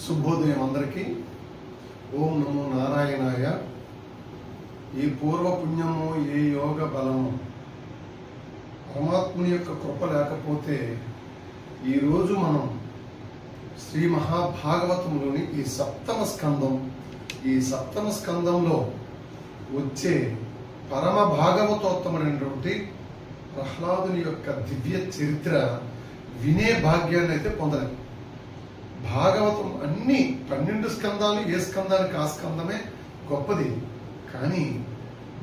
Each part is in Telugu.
శుభోదయం అందరికీ. ఓం నమో నారాయణాయ. ఈ పూర్వపుణ్యము, ఏ యోగ బలము, పరమాత్ముని యొక్క కృప లేకపోతే ఈరోజు మనం శ్రీ మహాభాగవతంలోని ఈ సప్తమ స్కందంలో వచ్చే పరమ భాగవతోత్తముడైనటువంటి ప్రహ్లాదుని యొక్క దివ్య చరిత్ర వినే భాగ్యాన్ని అయితే పొందలేదు. భాగవతం అన్ని 12 స్కందాలు, ఏ స్కందానికి ఆ స్కందమే గొప్పది. కానీ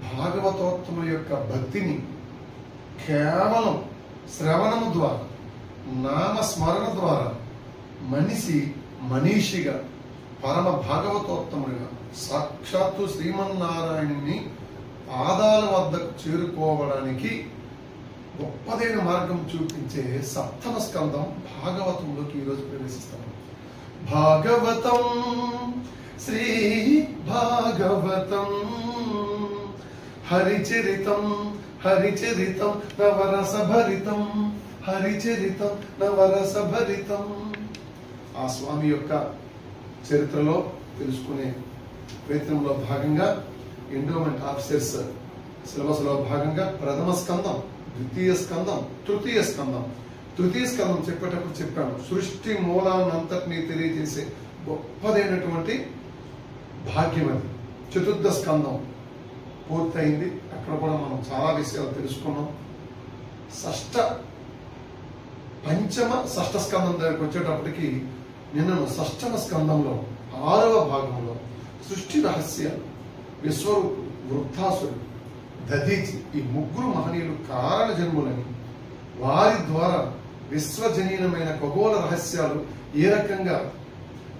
భాగవతోత్తముల యొక్క భక్తిని కేవలం శ్రవణము ద్వారా, నామస్మరణ ద్వారా మనీషిగా పరమ భాగవతోత్తముడిగా సాక్షాత్తు శ్రీమన్నారాయణుని పాదాల వద్దకు చేరుకోవడానికి గొప్పదైన మార్గం చూపించే సప్తమ స్కందం భాగవతంలోకి ఈరోజు ప్రవేశిస్తాం. భాగవతం శ్రీ భాగవతం హరిచరితం నవరసభరితం, హరిచరితం నవరసభరితం. ఆ స్వామి యొక్క చరిత్రలో తెలుసుకునే ప్రయత్నంలో భాగంగా ఎండోమెంట్ ఆఫీసర్స్ సిలబస్ లో భాగంగా ప్రథమ స్కందం, ద్వితీయ స్కందం, తృతీయ స్కందం చెప్పేటప్పుడు చెప్పాను. సృష్టి మూలాన్నంతటినీ తెలియజేసే గొప్పదైనటువంటి భాగ్యం అది. చతుర్థ స్కందం పూర్తయింది. అక్కడ కూడా మనం చాలా విషయాలు తెలుసుకున్నాం. పంచమ షష్ఠ స్కందం దగ్గరకు వచ్చేటప్పటికి నిన్నను షష్ఠమ స్కందంలో 6వ భాగంలో సృష్టి రహస్యాలు, విశ్వరూపుడు, వృత్తాసురుడు, దధీచి ఈ ముగ్గురు మహనీయులు కారణ జన్ములని, వారి ద్వారా విశ్వజనీనమైన ఖగోళ రహస్యాలు ఏ రకంగా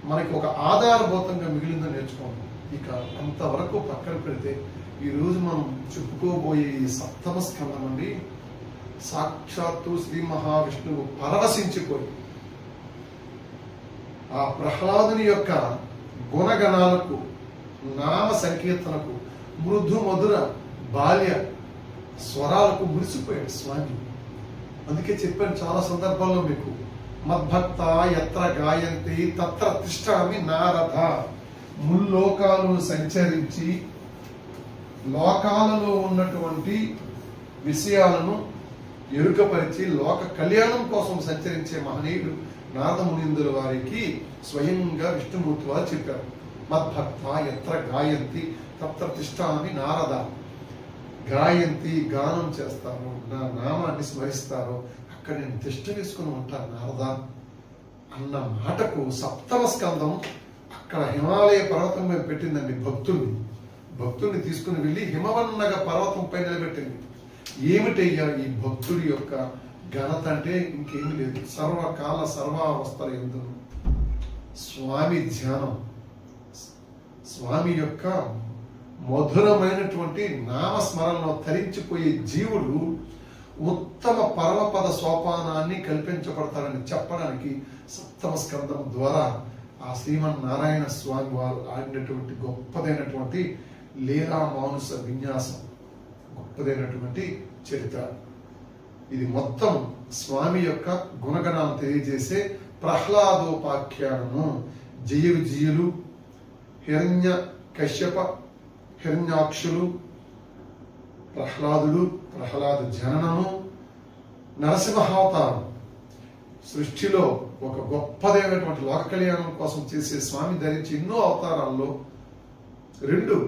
మనకి ఒక ఆధారభూతంగా మిగిలిందో నేర్చుకోండి. ఇక అంతవరకు పక్కన పెడితే ఈరోజు మనం చెప్పుకోబోయే ఈ సప్తమ స్కందం అండి, సాక్షాత్తు శ్రీ మహావిష్ణువు పరవశించిపోయి ఆ ప్రహ్లాదుని యొక్క గుణగణాలకు, నామ సంకీర్తనకు, మృదు మధుర బాల్య స్వరాలకు మురిసిపోయాడు స్వామి. అందుకే చెప్పాను చాలా సందర్భాల్లో మీకు, మద్భక్త ఎత్ర గాయంతి తత్ర తిష్టామి నారద. ముల్లోకాలను సంచరించి లోకాలలో ఉన్నటువంటి విషయాలను ఎరుకపరిచి లోక కళ్యాణం కోసం సంచరించే మహనీయుడు నారద మునీంద్రుల వారికి స్వయంగా విష్ణుమూర్తి వారు చెప్పారు. మద్భక్త ఎత్ర గాయంతి తత్ర తిష్టామి నారద. గాయంతి గానం చేస్తాను, నా నామాన్ని స్మరిస్తారో అక్కడ నేను తిష్ట వేసుకుని ఉంటాను నారద అన్న మాటకు సప్తమ స్కందం అక్కడ హిమాలయ పర్వతం మీద పెట్టిందండి. భక్తుల్ని తీసుకుని వెళ్ళి హిమవన్నగ పర్వతం పై నిలబెట్టింది. ఏమిటయ్యా ఈ భక్తుడి యొక్క ఘనత అంటే ఇంకేమీ లేదు. సర్వకాల సర్వావస్థల యందు స్వామి ధ్యానం, స్వామి యొక్క మధురమైనటువంటి నామస్మరణలో తరించిపోయే జీవుడు ఉత్తమ పరమపద సోపానాన్ని కల్పించబడతారని చెప్పడానికి సప్తమ స్కందం ద్వారా ఆ శ్రీమన్నారాయణ స్వామి వారు ఆడినటువంటి గొప్పదైనటువంటి లీలా మానుస విన్యాసం, గొప్పదైనటువంటి చరిత్ర ఇది. మొత్తం స్వామి యొక్క గుణగణాలను తెలియజేసే ప్రహ్లాదోపాఖ్యానము. జయులు, హిరణ్య కశ్యప, హిరణ్యాక్షులు, ప్రహ్లాదుడు, ప్రహ్లాద జననము, నరసింహావతారం. సృష్టిలో ఒక గొప్పదైనటువంటి లోక కళ్యాణం కోసం చేసే స్వామి ధరించి ఎన్నో అవతారాల్లో 2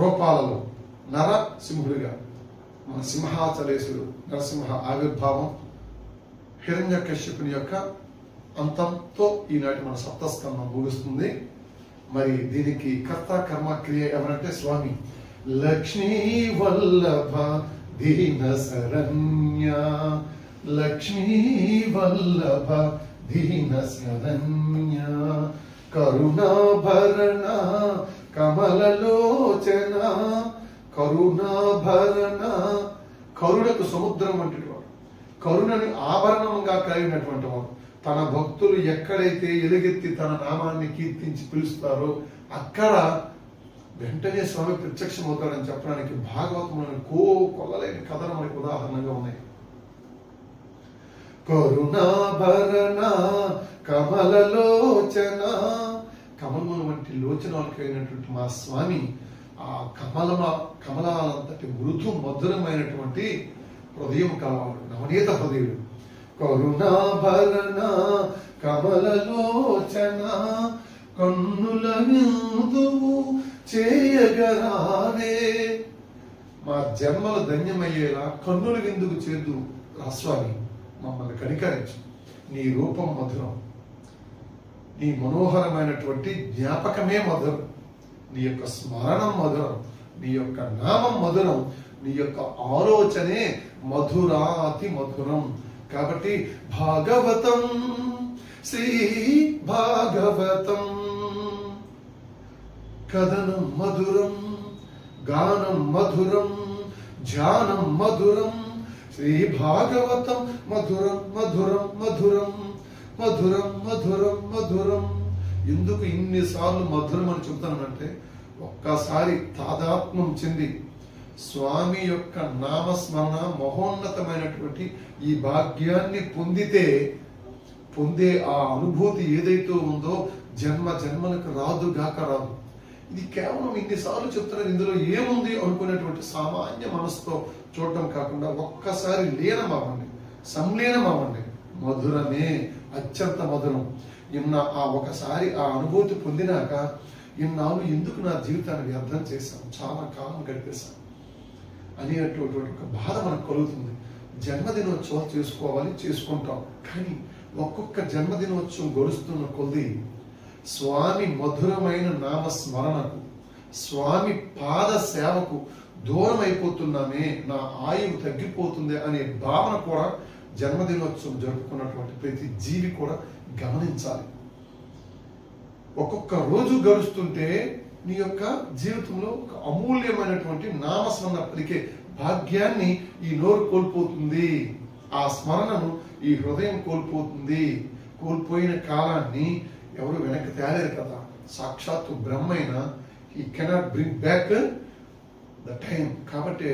రూపాలలో నరసింహుడిగా మన సింహాచలేశుడు నరసింహ ఆవిర్భావం, హిరణ్య కశ్యపుని యొక్క అంతంతో ఈనాటి మన సప్తస్కందం ముగుస్తుంది. మరి దీనికి కర్త కర్మ క్రియ ఎవరంటే స్వామి. లక్ష్మీ వల్లభ దీన శరణ్య, లక్ష్మీ వల్లభ దీన శరణ్య, కరుణాభరణ కమలలోచన, కరుణాభరణ. కరుణకు సముద్రం వంటి వాడు, కరుణని ఆభరణంగా కలిగినటువంటి వాడు. తన భక్తులు ఎక్కడైతే ఎలుగెత్తి తన నామాన్ని కీర్తించి పిలుస్తారో అక్కడ వెంటనే స్వామి ప్రత్యక్షం అవుతాడని చెప్పడానికి భాగవతంలోని కొల్లలేని కథలు మనకి ఉదాహరణగా ఉన్నాయి. కరుణాభరణ కమలలోచన, కమలముల వంటి లోచనాలు కలిగినటువంటి మా స్వామి ఆ కమలాలంతటి మృదు మధురమైనటువంటి హృదయం కలవాడు, నవనీత హృదయుడు. కరుణాభరణ కమలలోచన కన్నుల విందువు చేయగరావే, మా జన్మలు ధన్యమయ్యేలా కన్నుల విందుకు చేదు స్వామి, మమ్మల్ని కనికరించు. నీ రూపం మధురం, నీ మనోహరమైనటువంటి జ్ఞాపకమే మధురం, నీ యొక్క స్మరణం మధురం, నీ యొక్క నామం మధురం, నీ యొక్క ఆలోచనే మధురాతి మధురం. కాబట్టి భాగవతం శ్రీ భాగవతం కథనం మధురం, గానం మధురం, ధ్యానం మధురం, శ్రీ భాగవతం మధురం మధురం మధురం మధురం మధురం మధురం. ఎందుకు ఇన్నిసార్లు మధురం అని చెప్తానంటే, ఒక్కసారి తాదాత్మ్యం చెంది స్వామి యొక్క నామస్మరణ మహోన్నతమైనటువంటి ఈ భాగ్యాన్ని పొందే ఆ అనుభూతి ఏదైతే ఉందో జన్మ జన్మలకు రాదు గాక రాదు. ఇది కేవలం ఇన్నిసార్లు చెప్తున్నారు, ఇందులో ఏముంది అనుకునేటువంటి సామాన్య మనసుతో చూడటం కాకుండా ఒక్కసారి లీనం అవ్వండి, సంలీనం అవ్వండి. మధురమే, అత్యంత మధురం. ఒకసారి ఆ అనుభూతి పొందినాక ఇన్నాళ్ళు ఎందుకు నా జీవితాన్ని వ్యర్థం చేశాను, చాలా కాలం గడిపేశాను అనేటువంటి ఒక బాధ మనకు కలుగుతుంది. జన్మదినోత్సవం చేసుకోవాలి, చేసుకుంటాం. కానీ ఒక్కొక్క జన్మదినోత్సవం గడుస్తున్న కొద్ది స్వామి మధురమైన నామస్మరణకు, స్వామి పాద సేవకు దూరం అయిపోతున్నామే, నా ఆయువు తగ్గిపోతుంది అనే భావన కూడా జన్మదినోత్సవం జరుపుకున్నటువంటి ప్రతి జీవి కూడా గమనించాలి. ఒక్కొక్క రోజు గడుస్తుంటే నీ యొక్క జీవితంలో ఒక అమూల్యమైనటువంటి నామస్మరణ పలికే భాగ్యాన్ని ఈ నోరు కోల్పోతుంది, ఆ స్మరణను ఈ హృదయం కోల్పోతుంది. కోల్పోయిన కాలాన్ని ఎవరు వెనక్కి తేలేరు కదా, సాక్షాత్తు బ్రహ్మైన he cannot bring back the time. కాబట్టి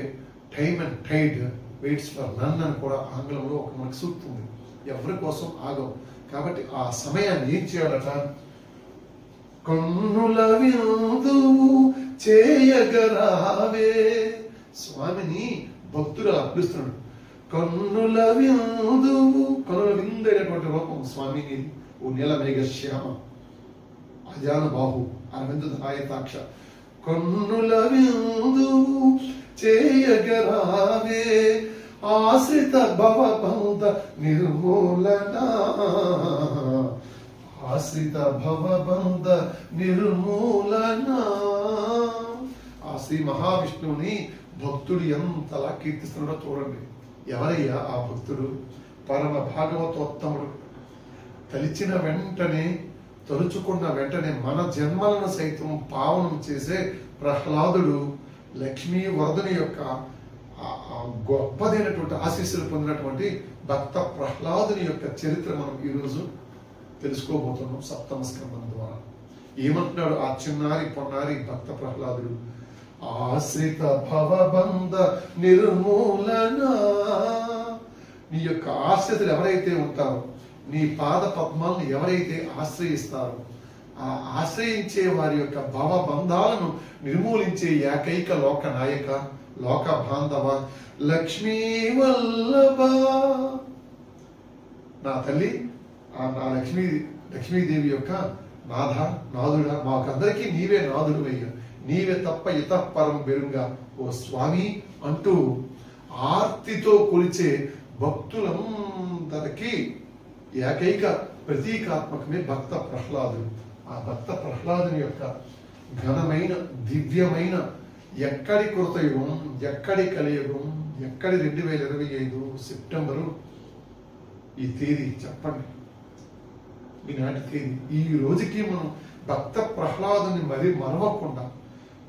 time and tide waits for none అని కూడా ఆంగ్లంలో ఒక మనకు సూక్తి ఉంది. ఎవరి కోసం ఆగవు. కాబట్టి ఆ సమయాన్ని ఏం చేయాలట, కన్నుల విందువు చేయగరావే. స్వామిని భక్తులు పిలుస్తున్నాడు. కన్నుల విందువు, కన్నుల విందు అయినటువంటి రూపం స్వామిని. ఓ నీల మేఘ శ్యామ అజాన బాహు అరవిందాయతాక్ష, కన్నుల విందువు చేయగరావే, ఆశ్రిత భవబంధ నిర్మూలన, ఆశ్రిత భవబంధ నిర్మూలన. ఆ శ్రీ మహావిష్ణువుని భక్తుడు ఎంతలా కీర్తిస్తున్నాడో చూడండి. ఎవరయ్యా ఆ భక్తుడు? పరమ భాగవతోత్తముడు. తలిచిన వెంటనే, తలుచుకున్న వెంటనే మన జన్మలను సైతం పావనం చేసే ప్రహ్లాదుడు, లక్ష్మీ వరదుని యొక్క గొప్పదైనటువంటి ఆశీస్సులు పొందినటువంటి భక్త ప్రహ్లాదుని యొక్క చరిత్ర మనం ఈరోజు తెలుసుకోబోతున్నాం సప్తమ స్కందం ద్వారా. ఏమంటున్నాడు ఆ చిన్నారి పొన్నారి భక్త ప్రహ్లాదుడు? ఆశ్రిత భవబంధ నిర్మూలన. నీ యొక్క ఆశ్రితులు ఎవరైతే ఉంటారో, నీ పాద పద్మాలను ఎవరైతే ఆశ్రయిస్తారో, ఆ ఆశ్రయించే వారి యొక్క భవబంధాలను నిర్మూలించే ఏకైక లోక నాయక, లోక బాంధవ, లక్ష్మీ వల్లభ. నా తల్లి, నా లక్ష్మీదేవి యొక్క నాదుడా, మాకందరికీ నీవే నాదుడు అయ్యా, నీవే తప్ప ఇతఃపరం బెరుంగా ఓ స్వామి అంటూ ఆర్తితో కొలిచే భక్తులందరికీ ఏకైక ప్రతీకాత్మకమే భక్త ప్రహ్లాదుడు. ఆ భక్త ప్రహ్లాదుని యొక్క ఘనమైన దివ్యమైన ఎక్కడి కృతయుగం, ఎక్కడి కలియుగం, ఎక్కడి 2025 సెప్టెంబరు ఈ తేదీ చెప్పండి, ఈనాటి తేదీ. ఈ రోజుకి మనం భక్త ప్రహ్లాదుని మరవకుండా,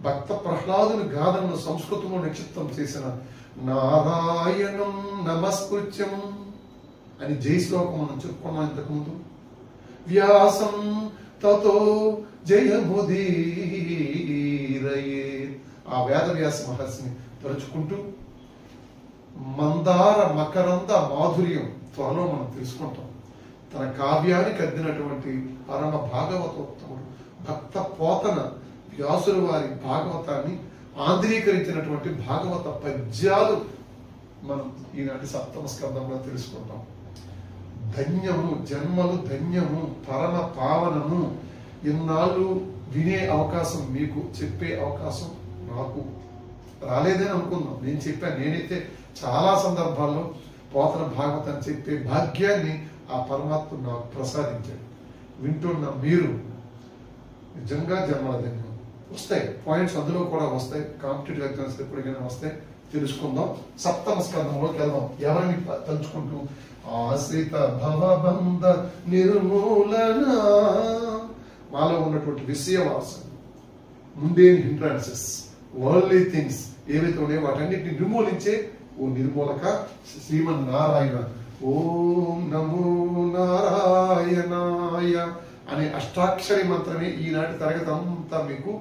భక్త ప్రహ్లాదుని గాథను సంస్కృతంలో నిక్షిప్తం చేసిన నారాయణం నమస్కృత్యం అని జై శ్లోకం మనం చెప్పుకున్నాం ఇంతకుముందు. వ్యాసం తతో జయముదీరయే. ఆ వేదవ్యాస మహర్షిని తలుచుకుంటూ మందార మకరంద మాధుర్యం త్వరలో మనం తెలుసుకుంటాం. తన కావ్యానికి అద్దినటువంటి పరమ భాగవతోత్తముడు భక్త పోతన వ్యాసుల వారి భాగవతాన్ని ఆంధ్రీకరించినటువంటి భాగవత పద్యాలు మనం ఈనాటి సప్తమ స్కందంలో తెలుసుకుంటాం. ధన్యము, జన్మలు ధన్యము, పరమ పావనము. ఇన్నాళ్ళు వినే అవకాశం, మీకు చెప్పే అవకాశం నాకు రాలేదని అనుకుందాం. నేను చెప్పాను, నేనైతే చాలా సందర్భాల్లో పోతన భాగవతాన్ని చెప్పే భాగ్యాన్ని ఆ పరమాత్మ నాకు ప్రసాదించాడు. వింటున్న మీరు నిజంగా జన్మల ధన్యం. వస్తాయి పాయింట్స్, అందులో కూడా వస్తాయి. కాంపిటేటివ్ ఎగ్జామ్స్ ఎప్పటికైనా వస్తాయి, తెలుసుకుందాం. సప్తమ స్కందంలోకి వెళ్దాం. ఎవరిని తలుచుకుంటూ? ఆశ్రిత భవబంధ నిర్మూలన, మాలో ఉన్నటువంటి విషయవాసం, ముందేని హిండ్రాన్సెస్, వరల్డ్లీ థింగ్స్ ఏవైతే ఉన్నాయో వాటన్నిటిని నిర్మూలించే ఓ నిర్మూలక శ్రీమన్నారాయణ. ఓం నమో నారాయణాయ అనే అష్టాక్షరి మంత్రమే ఈనాటి తరగతి అంతా మీకు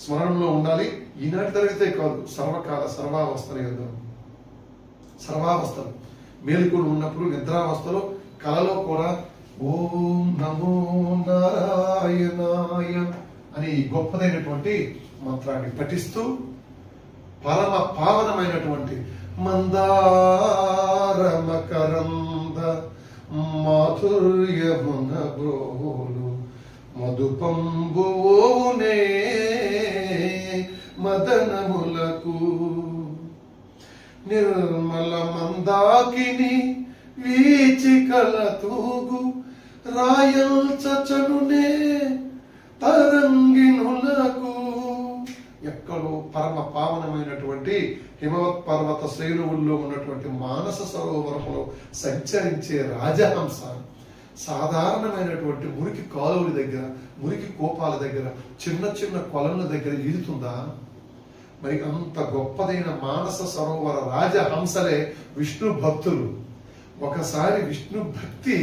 స్మరణలో ఉండాలి. ఈనాటి తరగతే కాదు, సర్వకాల సర్వావస్థల యుద్ధం, సర్వావస్థలు, మేలుకులు ఉన్నప్పుడు, నిద్రావస్థలో, కళలో కూడా ఓం నమో నారాయణాయ అని ఈ గొప్పదైనటువంటి మంత్రాన్ని పఠిస్తూ పరమ పావనమైనటువంటి మందార మకరంద మాధుర్యమున బ్రోలు మధుపంబునే మదనములకు నిర్మల మందాకిని వీచికల తూగు రాయల్చనునే తరంగిణులకు. ఎక్కడో పరమ పావనమైనటువంటి హిమవత్ పర్వత శ్రేణువుల్లో ఉన్నటువంటి మానస సరోవరంలో సంచరించే రాజహంస సాధారణమైనటువంటి మురికి కాలువల దగ్గర, మురికి కోపాల దగ్గర, చిన్న చిన్న కొలనుల దగ్గర ఈదుతుందా? మరి అంత గొప్పదైన మానస సరోవర రాజహంసలే విష్ణు భక్తులు. ఒకసారి విష్ణు భక్తి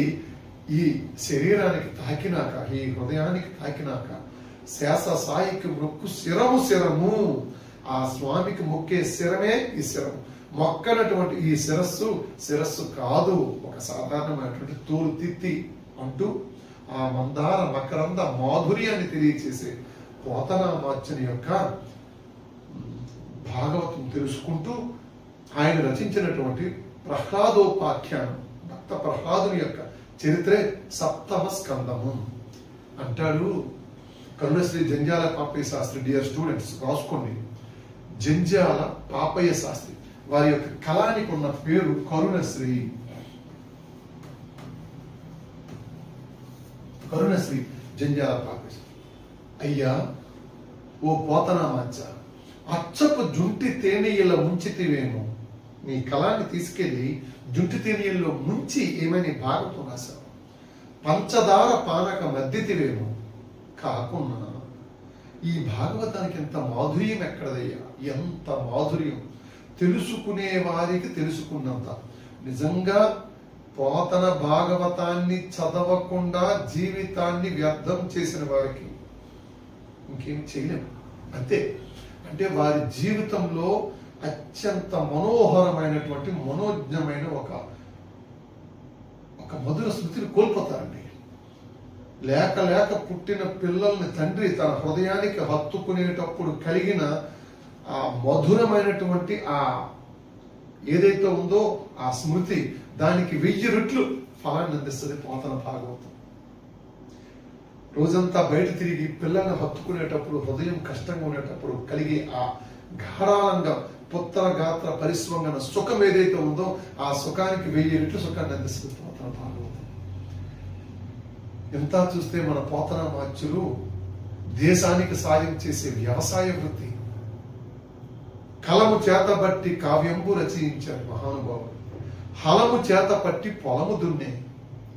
ఈ శరీరానికి తాకినాక, ఈ హృదయానికి తాకినాక, శేష సాయికి మొక్కు శిరము శిరము, ఆ స్వామికి మొక్కే శిరమే ఈ శిరము. మొక్కనటువంటి ఈ శిరస్సు కాదు, ఒక సాధారణమైనటువంటి తోలు తిత్తి అంటూ ఆ మందార మకరంద మాధుర్యాన్ని తెలియచేసే పోతనామాచ్యుని యొక్క భాగవతం తెలుసుకుంటూ ఆయన రచించినటువంటి ప్రహ్లాదోపాఖ్యానం, భక్త ప్రహ్లాదుని యొక్క చరిత్రే సప్తమ స్కందము అంటాడు కరుణశ్రీ జంజాల పాపయ్య శాస్త్రి. డియర్ స్టూడెంట్స్, రాసుకోండి. జంజాల పాపయ్య శాస్త్రి, వారి యొక్క కళానికి ఉన్న పేరు కరుణశ్రీ. కరుణశ్రీ జంజాల పాపయ్య. అయ్యా ఓ పోతనామాచ, అచ్చపు జుంటి తేనీయల ముంచితివేమో. నీ కళాన్ని తీసుకెళ్లి జుంటి తేనీయల్లో ముంచి ఏమని భాగవతం రాశావు. పంచదార పానక మద్దితివేమో. కాకున్నా ఈ భాగవతానికి ఎంత మాధుర్యం ఎక్కడదయ్యా, ఎంత మాధుర్యం. తెలుసుకునే వారికి తెలుసుకున్నంత. నిజంగా పోతన భాగవతాన్ని చదవకుండా జీవితాన్ని వ్యర్థం చేసిన వారికి ఇంకేం చేయలేము. అంతే. అంటే వారి జీవితంలో అత్యంత మనోహరమైనటువంటి మనోజ్ఞమైన ఒక మధుర స్మృతిని కోల్పోతారండి. లేక లేక పుట్టిన పిల్లల్ని తండ్రి తన హృదయానికి హత్తుకునేటప్పుడు కలిగిన ఆ మధురమైనటువంటి ఆ ఏదైతే ఉందో ఆ స్మృతి, దానికి 1000 రెట్లు ఫలాన్ని అందిస్తుంది పోతన భాగవతం. రోజంతా బయట తిరిగి పిల్లల్ని హత్తుకునేటప్పుడు, హృదయం కష్టంగా ఉండేటప్పుడు కలిగే ఆ గాఢాలంగా పుత్ర గాత్ర పరిస్వంగన సుఖం ఏదైతే ఉందో ఆ సుఖానికి 1000 రెట్లు సుఖాన్ని అందిస్తుంది పోతన భాగవతం. ఎంత చూస్తే మన పోతనామాచ్యులు దేశానికి సాయం చేసే వ్యవసాయ వృత్తి, కలము చేత బట్టి కావ్యంబు రచయించారు మహానుభావుడు. హలము చేత పట్టి పొలము దున్నే.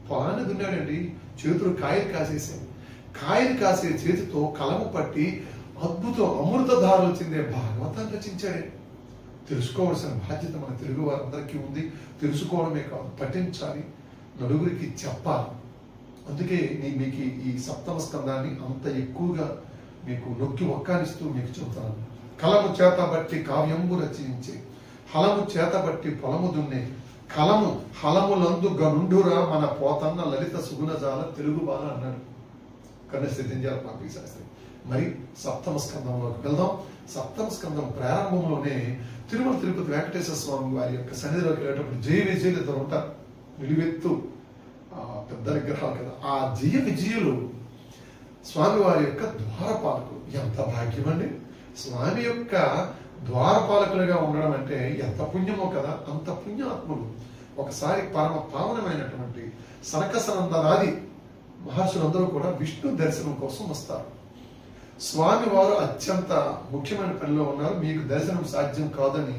పొలాన్ని దున్నాడండి, చేతులు కాయలు కాసేసాయి. కాయలు కాసే చేతితో కలము పట్టి అద్భుతం అమృతధారలు చెందే భాగవతాన్ని రచించాడే. తెలుసుకోవాల్సిన బాధ్యత మన తెలుగు వారందరికీ ఉంది. తెలుసుకోవడమే కాదు, పఠించాలి, నలుగురికి చెప్పాలి. అందుకే మీకు ఈ సప్తమ స్కందాన్ని అంత ఎక్కువగా మీకు నొక్కి ఒక్కానిస్తూ మీకు చెబుతాను. కలము చేత బట్టి కావ్యంబు రచించే, హలము చేత బట్టి పొలము దున్నే, కలము హలములందు గనుండురా మన పోతన్న లలిత సుగుణజాల తెలుగు బాల అన్నాడు కన్నస్థితించాల పాపి శాస్త్రి. మరి సప్తమ స్కందంలోకి వెళ్దాం. సప్తమ స్కందం ప్రారంభంలోనే తిరుమల తిరుపతి వెంకటేశ్వర స్వామి వారి యొక్క సన్నిధిలోకి వెళ్ళేటప్పుడు జయ విజయులు ఇద్దరు ఉంటారు, నిలువెత్తు పెద్ద విగ్రహాలు కదా. ఆ జయ విజయులు స్వామి వారి యొక్క ద్వారపాలకులు. ఎంత భాగ్యం అండి! స్వామి యొక్క ద్వారపాలకులుగా ఉండడం అంటే ఎంత పుణ్యమో కదా. అంత పుణ్యాత్ములు ఒకసారి పరమ పావనమైనటువంటి సనకసనందనాది మహర్షులందరూ కూడా విష్ణు దర్శనం కోసం వస్తారు. స్వామి వారు అత్యంత ముఖ్యమైన పనిలో ఉన్నారు, మీకు దర్శనం సాధ్యం కాదని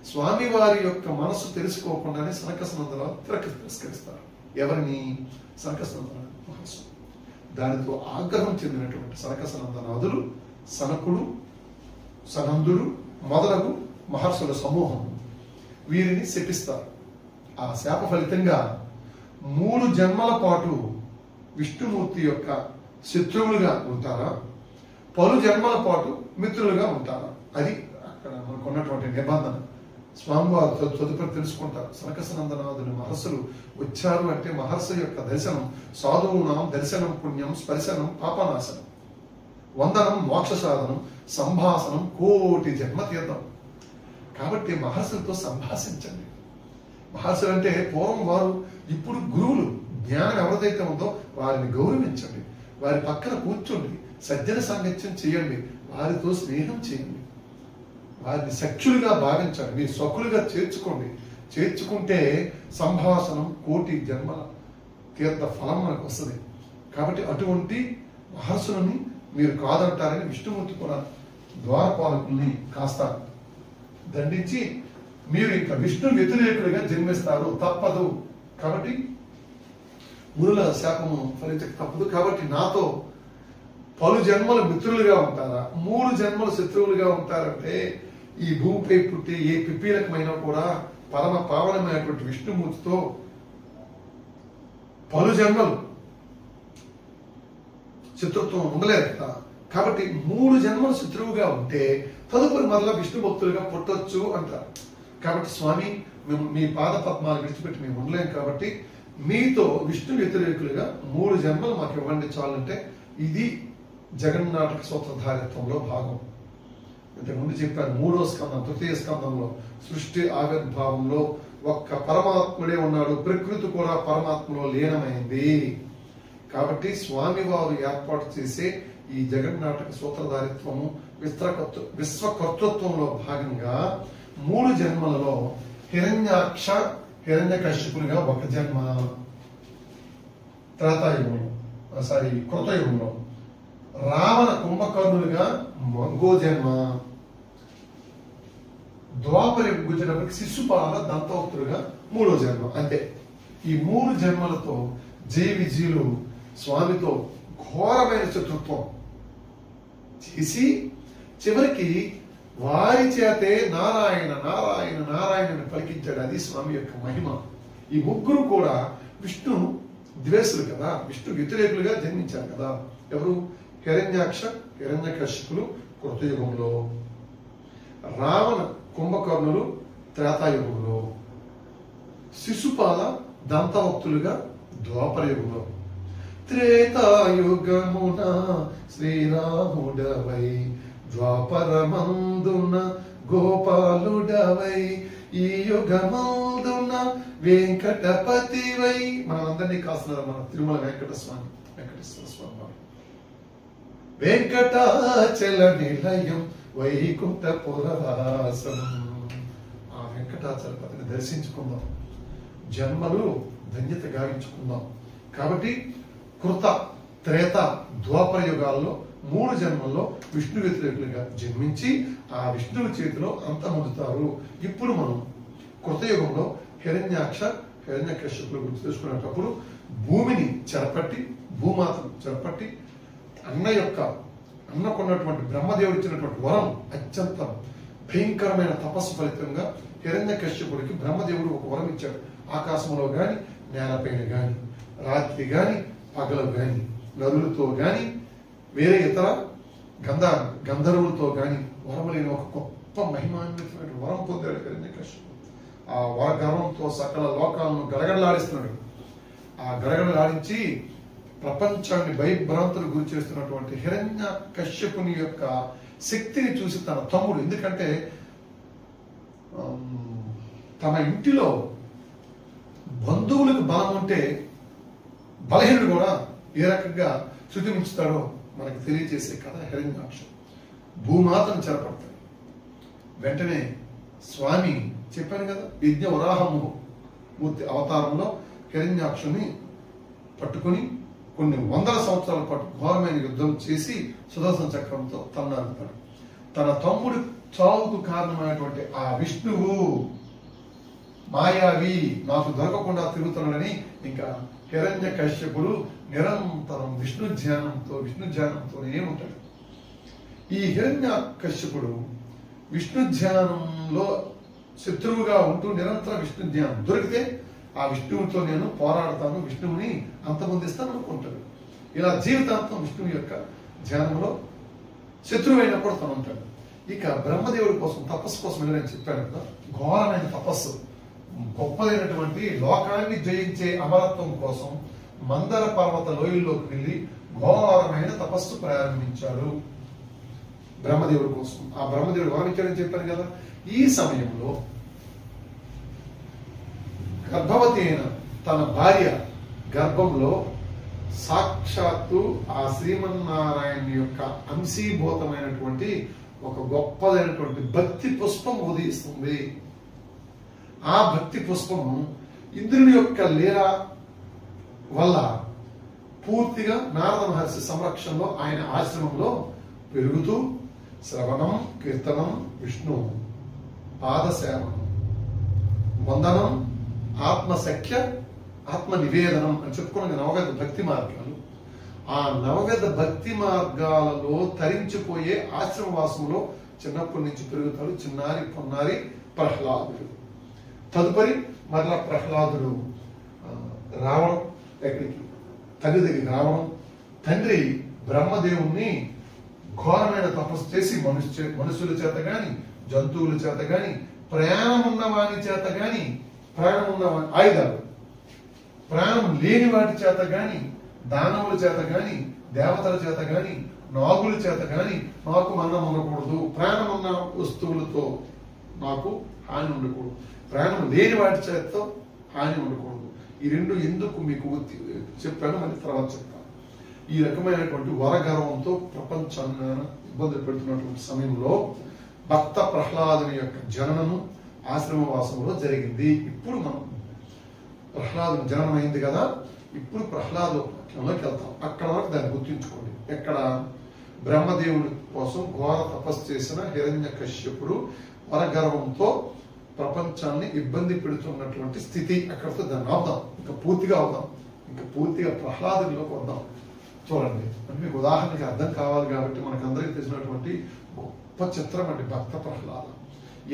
స్వామి వారి యొక్క మనసు తెలుసుకోకుండానే సనకసనందనాలు తిరస్కరిస్తారు. ఎవరిని? సనకసనందనాలు మహర్షి. దానితో ఆగ్రహం చెందినటువంటి సనకసనందనాదులు, సనకుడు, సనందుడు మొదలగు మహర్షుల సమూహం వీరిని శపిస్తారు. ఆ శాప ఫలితంగా 3 జన్మల పాటు విష్ణుమూర్తి యొక్క శత్రువులుగా ఉంటారా, పలు జన్మల పాటు మిత్రులుగా ఉంటారా? అది అక్కడ మనకు ఉన్నటువంటి నిబంధన. స్వామివారు తదుపరి తెలుసుకుంటారు. సనకసనందనాదులు మహర్షులు వచ్చారు అంటే మహర్షుల యొక్క దర్శనం సాధువునాం దర్శనం పుణ్యం స్పర్శనం పాపనాశనం, వందనం మోక్ష సాధనం, సంభాషణం కోటి జన్మ తీర్థం. కాబట్టి మహర్షులతో సంభాషించండి. మహర్షులు అంటే పూర్వం వారు, ఇప్పుడు గురువులు. జ్ఞానం ఎవరిదైతే ఉందో వారిని గౌరవించండి, వారి పక్కన కూర్చోండి, సజ్జన సాంగత్యం చేయండి, వారితో స్నేహం చేయండి, వారిని సఖ్యులుగా భావించండి, మీ సఖులుగా చేర్చుకోండి. చేర్చుకుంటే సంభాషణం కోటి జన్మల తీర్థ ఫలం మనకు వస్తుంది. కాబట్టి అటువంటి మహర్షులని మీరు కాదంటారని విష్ణుమూర్తి కూడా ద్వారపాలకుల్ని కాస్త దండించి మీరు ఇంకా విష్ణు వ్యతిరేకులుగా జన్మిస్తారు, తప్పదు. కాబట్టి మునుల శాపము ఫలించక తప్పదు. కాబట్టి నాతో పలు జన్మలు మిత్రులుగా ఉంటారా, 3 జన్మలు శత్రువులుగా ఉంటారంటే ఈ భూమిపై పుట్టి ఏ పిపీలకమైనా కూడా పరమ పావనమైనటువంటి విష్ణుమూర్తితో పలు జన్మలు శత్రుత్వం ఉండలేదు కదా. కాబట్టి 3 జన్మలు శత్రువుగా ఉంటే తదుపరి మరలా విష్ణు భక్తులుగా పుట్టొచ్చు అంటారు. కాబట్టి స్వామి మేము మీ పాద పద్మాలు విడిచిపెట్టి మేము ఉండలేం, కాబట్టి మీతో విష్ణు వ్యతిరేకులుగా 3 జన్మలు మాకు ఇవ్వండి చాలంటే ఇది జగన్నాటక సూత్రధారిత్వంలో భాగం. ఇంతకుముందు చెప్పాను 3వ స్కందం 3వ స్కందంలో సృష్టి ఆవిర్భావంలో ఒక్క పరమాత్ముడే ఉన్నాడు, ప్రకృతి కూడా పరమాత్మలో లీనమైంది. కాబట్టి స్వామి వారు ఏర్పాటు చేసే ఈ జగన్నాటక సూత్రధారిత్వము విశ్వకర్తృత్వంలో భాగంగా 3 జన్మలలో హిరణ్యాక్ష హిరణ్యకశ్యపులుగా 1 జన్మ, త్రేతాయుగంలో కృతయుగంలో రావణ కుంభకర్ణులుగా 1 జన్మ, ద్వాపర గుజరానికి శిశుపాల దంతవక్తులుగా 3వ జన్మ. అంతే. ఈ 3 జన్మలతో జయ విజయులు స్వామితో ఘోరమైన శత్రుత్వం చేసి చివరికి వారి చేతే నారాయణ నారాయణ నారాయణని పలికించాడు. అది స్వామి యొక్క మహిమ. ఈ 3 కూడా విష్ణు ద్వేషులు కదా, విష్ణు వ్యతిరేకులుగా జన్మించారు కదా. ఎవరు? హిరణ్యాక్ష హిరణ్యకశ్యపులు కృతయుగంలో, రావణ కుంభకర్ణులు త్రేతాయుగంలో, శిశుపాల దంతవక్తులుగా ద్వాపర యుగంలో. త్రేతాయుగమున శ్రీరాముడవై ద్వాపరమందున గోపాలుడవై ఈ యుగమందున వెంకటపతివై. మనందరినీ కాస్తున్నారు మన తిరుమల వెంకటేశ్వర స్వామి వారు. వెంకటాచల నిలయం వైకుంఠపురవాసం. ఆ వెంకటాచలపతిని దర్శించుకుందాం, జన్మలు ధన్యత గావించుకుందాం. కాబట్టి కృత త్రేత ద్వాపర యుగాల్లో 3 జన్మల్లో విష్ణు వ్యతిరేకులుగా జన్మించి ఆ విష్ణువు చేతిలో అంతమొందుతారు. ఇప్పుడు మనం కృతయుగంలో హిరణ్యాక్ష హిరణ్యకశ్యపుల గురించి తెలుసుకునేటప్పుడు భూమిని చెరపట్టి, భూమాతను చెరపట్టి అన్నకున్నటువంటి బ్రహ్మదేవుడు ఇచ్చినటువంటి వరం అత్యంత భయంకరమైన తపస్సు ఫలితంగా హిరణ్యకశ్యపుడికి బ్రహ్మదేవుడు ఒక వరం ఇచ్చాడు. ఆకాశంలో గాని, నేలపైన గాని, రాత్రి గాని, పగలు గాని, నదులతో గాని, వేరే ఇతర గంధర్వులతో గాని వరం లేని ఒక గొప్ప మహిమాన్వితమైన వరం పొందాడు హిరణ్యకశ్యపుడు. ఆ వరగర్వంతో సకల లోకాలను గడగడలాడిస్తున్నాడు. ఆ గడగడలాడించి ప్రపంచాన్ని భయభ్రాంతులకు గురి చేస్తున్నటువంటి హిరణ్య కశ్యపుని యొక్క శక్తిని చూసి తన తమ్ముడు, ఎందుకంటే తమ ఇంటిలో బంధువులకు బలం ఉంటే బలహీనుడు కూడా ఏ రకంగా శృతిమించుతాడో మనకు తెలియజేసే కథ హిరణ్యాక్షం. భూమాతను చెరపడతాడు. వెంటనే స్వామి చెప్పాను కదా, యజ్ఞ వరాహమూర్తి అవతారంలో హిరణ్యాక్షుని పట్టుకుని కొన్ని వందల సంవత్సరాల పాటు ఘోరమైన యుద్ధం చేసి సుదర్శన చక్రంతో తన్నాడుతాడు. తన తమ్ముడు చావుకు కారణమైనటువంటి ఆ విష్ణువు మాయావి నాకు దొరకకుండా తిరుగుతున్నాడని ఇంకా హిరణ్య కశ్యపుడు నిరంతరం విష్ణు ధ్యానంతోనే ఉంటాడు. ఈ హిరణ్య కశ్యపుడు విష్ణు ధ్యానంలో శత్రువుగా ఉంటూ నిరంతరం విష్ణు ధ్యానం దొరికితే ఆ విష్ణువుతో నేను పోరాడతాను, విష్ణువుని అంతమొందిస్తాను అనుకుంటాడు. ఇలా జీవితాంతం విష్ణువు యొక్క ధ్యానంలో శత్రువైనప్పుడు తను ఉంటాడు. ఇక బ్రహ్మదేవుడి కోసం తపస్సు కోసం వెళ్ళని చెప్పాను కదా, ఘోరమైన తపస్సు, గొప్పదైనటువంటి లోకాన్ని జయించే అమరత్వం కోసం మందర పర్వత లోయల్లోకి వెళ్ళి ఘోరమైన తపస్సు ప్రారంభించాడు బ్రహ్మదేవుడి కోసం. ఆ బ్రహ్మదేవుడు వరమించాడని చెప్పాను కదా. ఈ సమయంలో గర్భవతి అయిన తన భార్య గర్భంలో సాక్షాత్తు ఆ శ్రీమన్నారాయణ యొక్క అంశీభూతమైనటువంటి ఒక గొప్పదైనటువంటి భక్తి పుష్పం ఉదయిస్తుంది. ఆ భక్తి పుష్పము ఇంద్రుని యొక్క లీల వల్ల పూర్తిగా నారద మహర్షి సంరక్షణలో ఆయన ఆశ్రమంలో పెరుగుతూ శ్రవణం, కీర్తనం, విష్ణు పాదసేవనం, వందనం, ఆత్మసఖ్య, ఆత్మ నివేదనం అని చెప్పుకున్న నవవేద భక్తి మార్గాలు. ఆ నవవేద భక్తి మార్గాలలో తరించిపోయే ఆశ్రమవాసంలో చిన్నప్పటి నుంచి పెరుగుతాడు చిన్నారి పొన్నారి ప్రహ్లాదుడు. తదుపరి మరలా ప్రహ్లాదుడు రావడం, ఎక్కడికి తండ్రి దగ్గరికి రావడం, తండ్రి బ్రహ్మదేవుణ్ణి ఘోరమైన తపస్సు చేసి మనుషుల చేత గాని, జంతువుల చేత గాని, ప్రాణం ఉన్న వాని చేత గాని, ప్రాణం ఉన్న ఆయుధాలు, ప్రాణం లేని వాటి చేత గాని, దానవుల చేత గాని, దేవతల చేత గాని, నాగుల చేత గాని నాకు మరణం ఉండకూడదు, ప్రాణం ఉన్న వస్తువులతో నాకు హాని ఉండకూడదు, ప్రాణం లేని వాటి చేతతో హాని ఉండకూడదు. ఈ రెండు ఎందుకు మీకు చెప్పాను, మళ్ళీ తర్వాత చెప్తాను. ఈ రకమైనటువంటి వరగర్వంతో ప్రపంచాన్ని ఇబ్బందులు పెడుతున్నటువంటి సమయంలో భక్త ప్రహ్లాదుని యొక్క జననము ఆశ్రమవాసంలో జరిగింది. ఇప్పుడు మనం ప్రహ్లాదుని జననం అయింది కదా, ఇప్పుడు ప్రహ్లాదులోకి వెళ్తాం. అక్కడ వరకు దాన్ని గుర్తుంచుకోండి. ఎక్కడ బ్రహ్మదేవుడి కోసం ఘోర తపస్సు చేసిన హిరణ్య కశ్యపుడు వరగర్వంతో ప్రపంచాన్ని ఇబ్బంది పెడుతున్నటువంటి స్థితి, అక్కడితో దాన్ని అవుదాం. ఇంకా పూర్తిగా అవుదాం, ఇంకా పూర్తిగా ప్రహ్లాదునిలోకి వద్దాం. చూడండి, అంటే మీకు ఉదాహరణకి అర్థం కావాలి కాబట్టి మనకందరికీ తెలిసినటువంటి గొప్ప చిత్రం అండి భక్త ప్రహ్లాదం.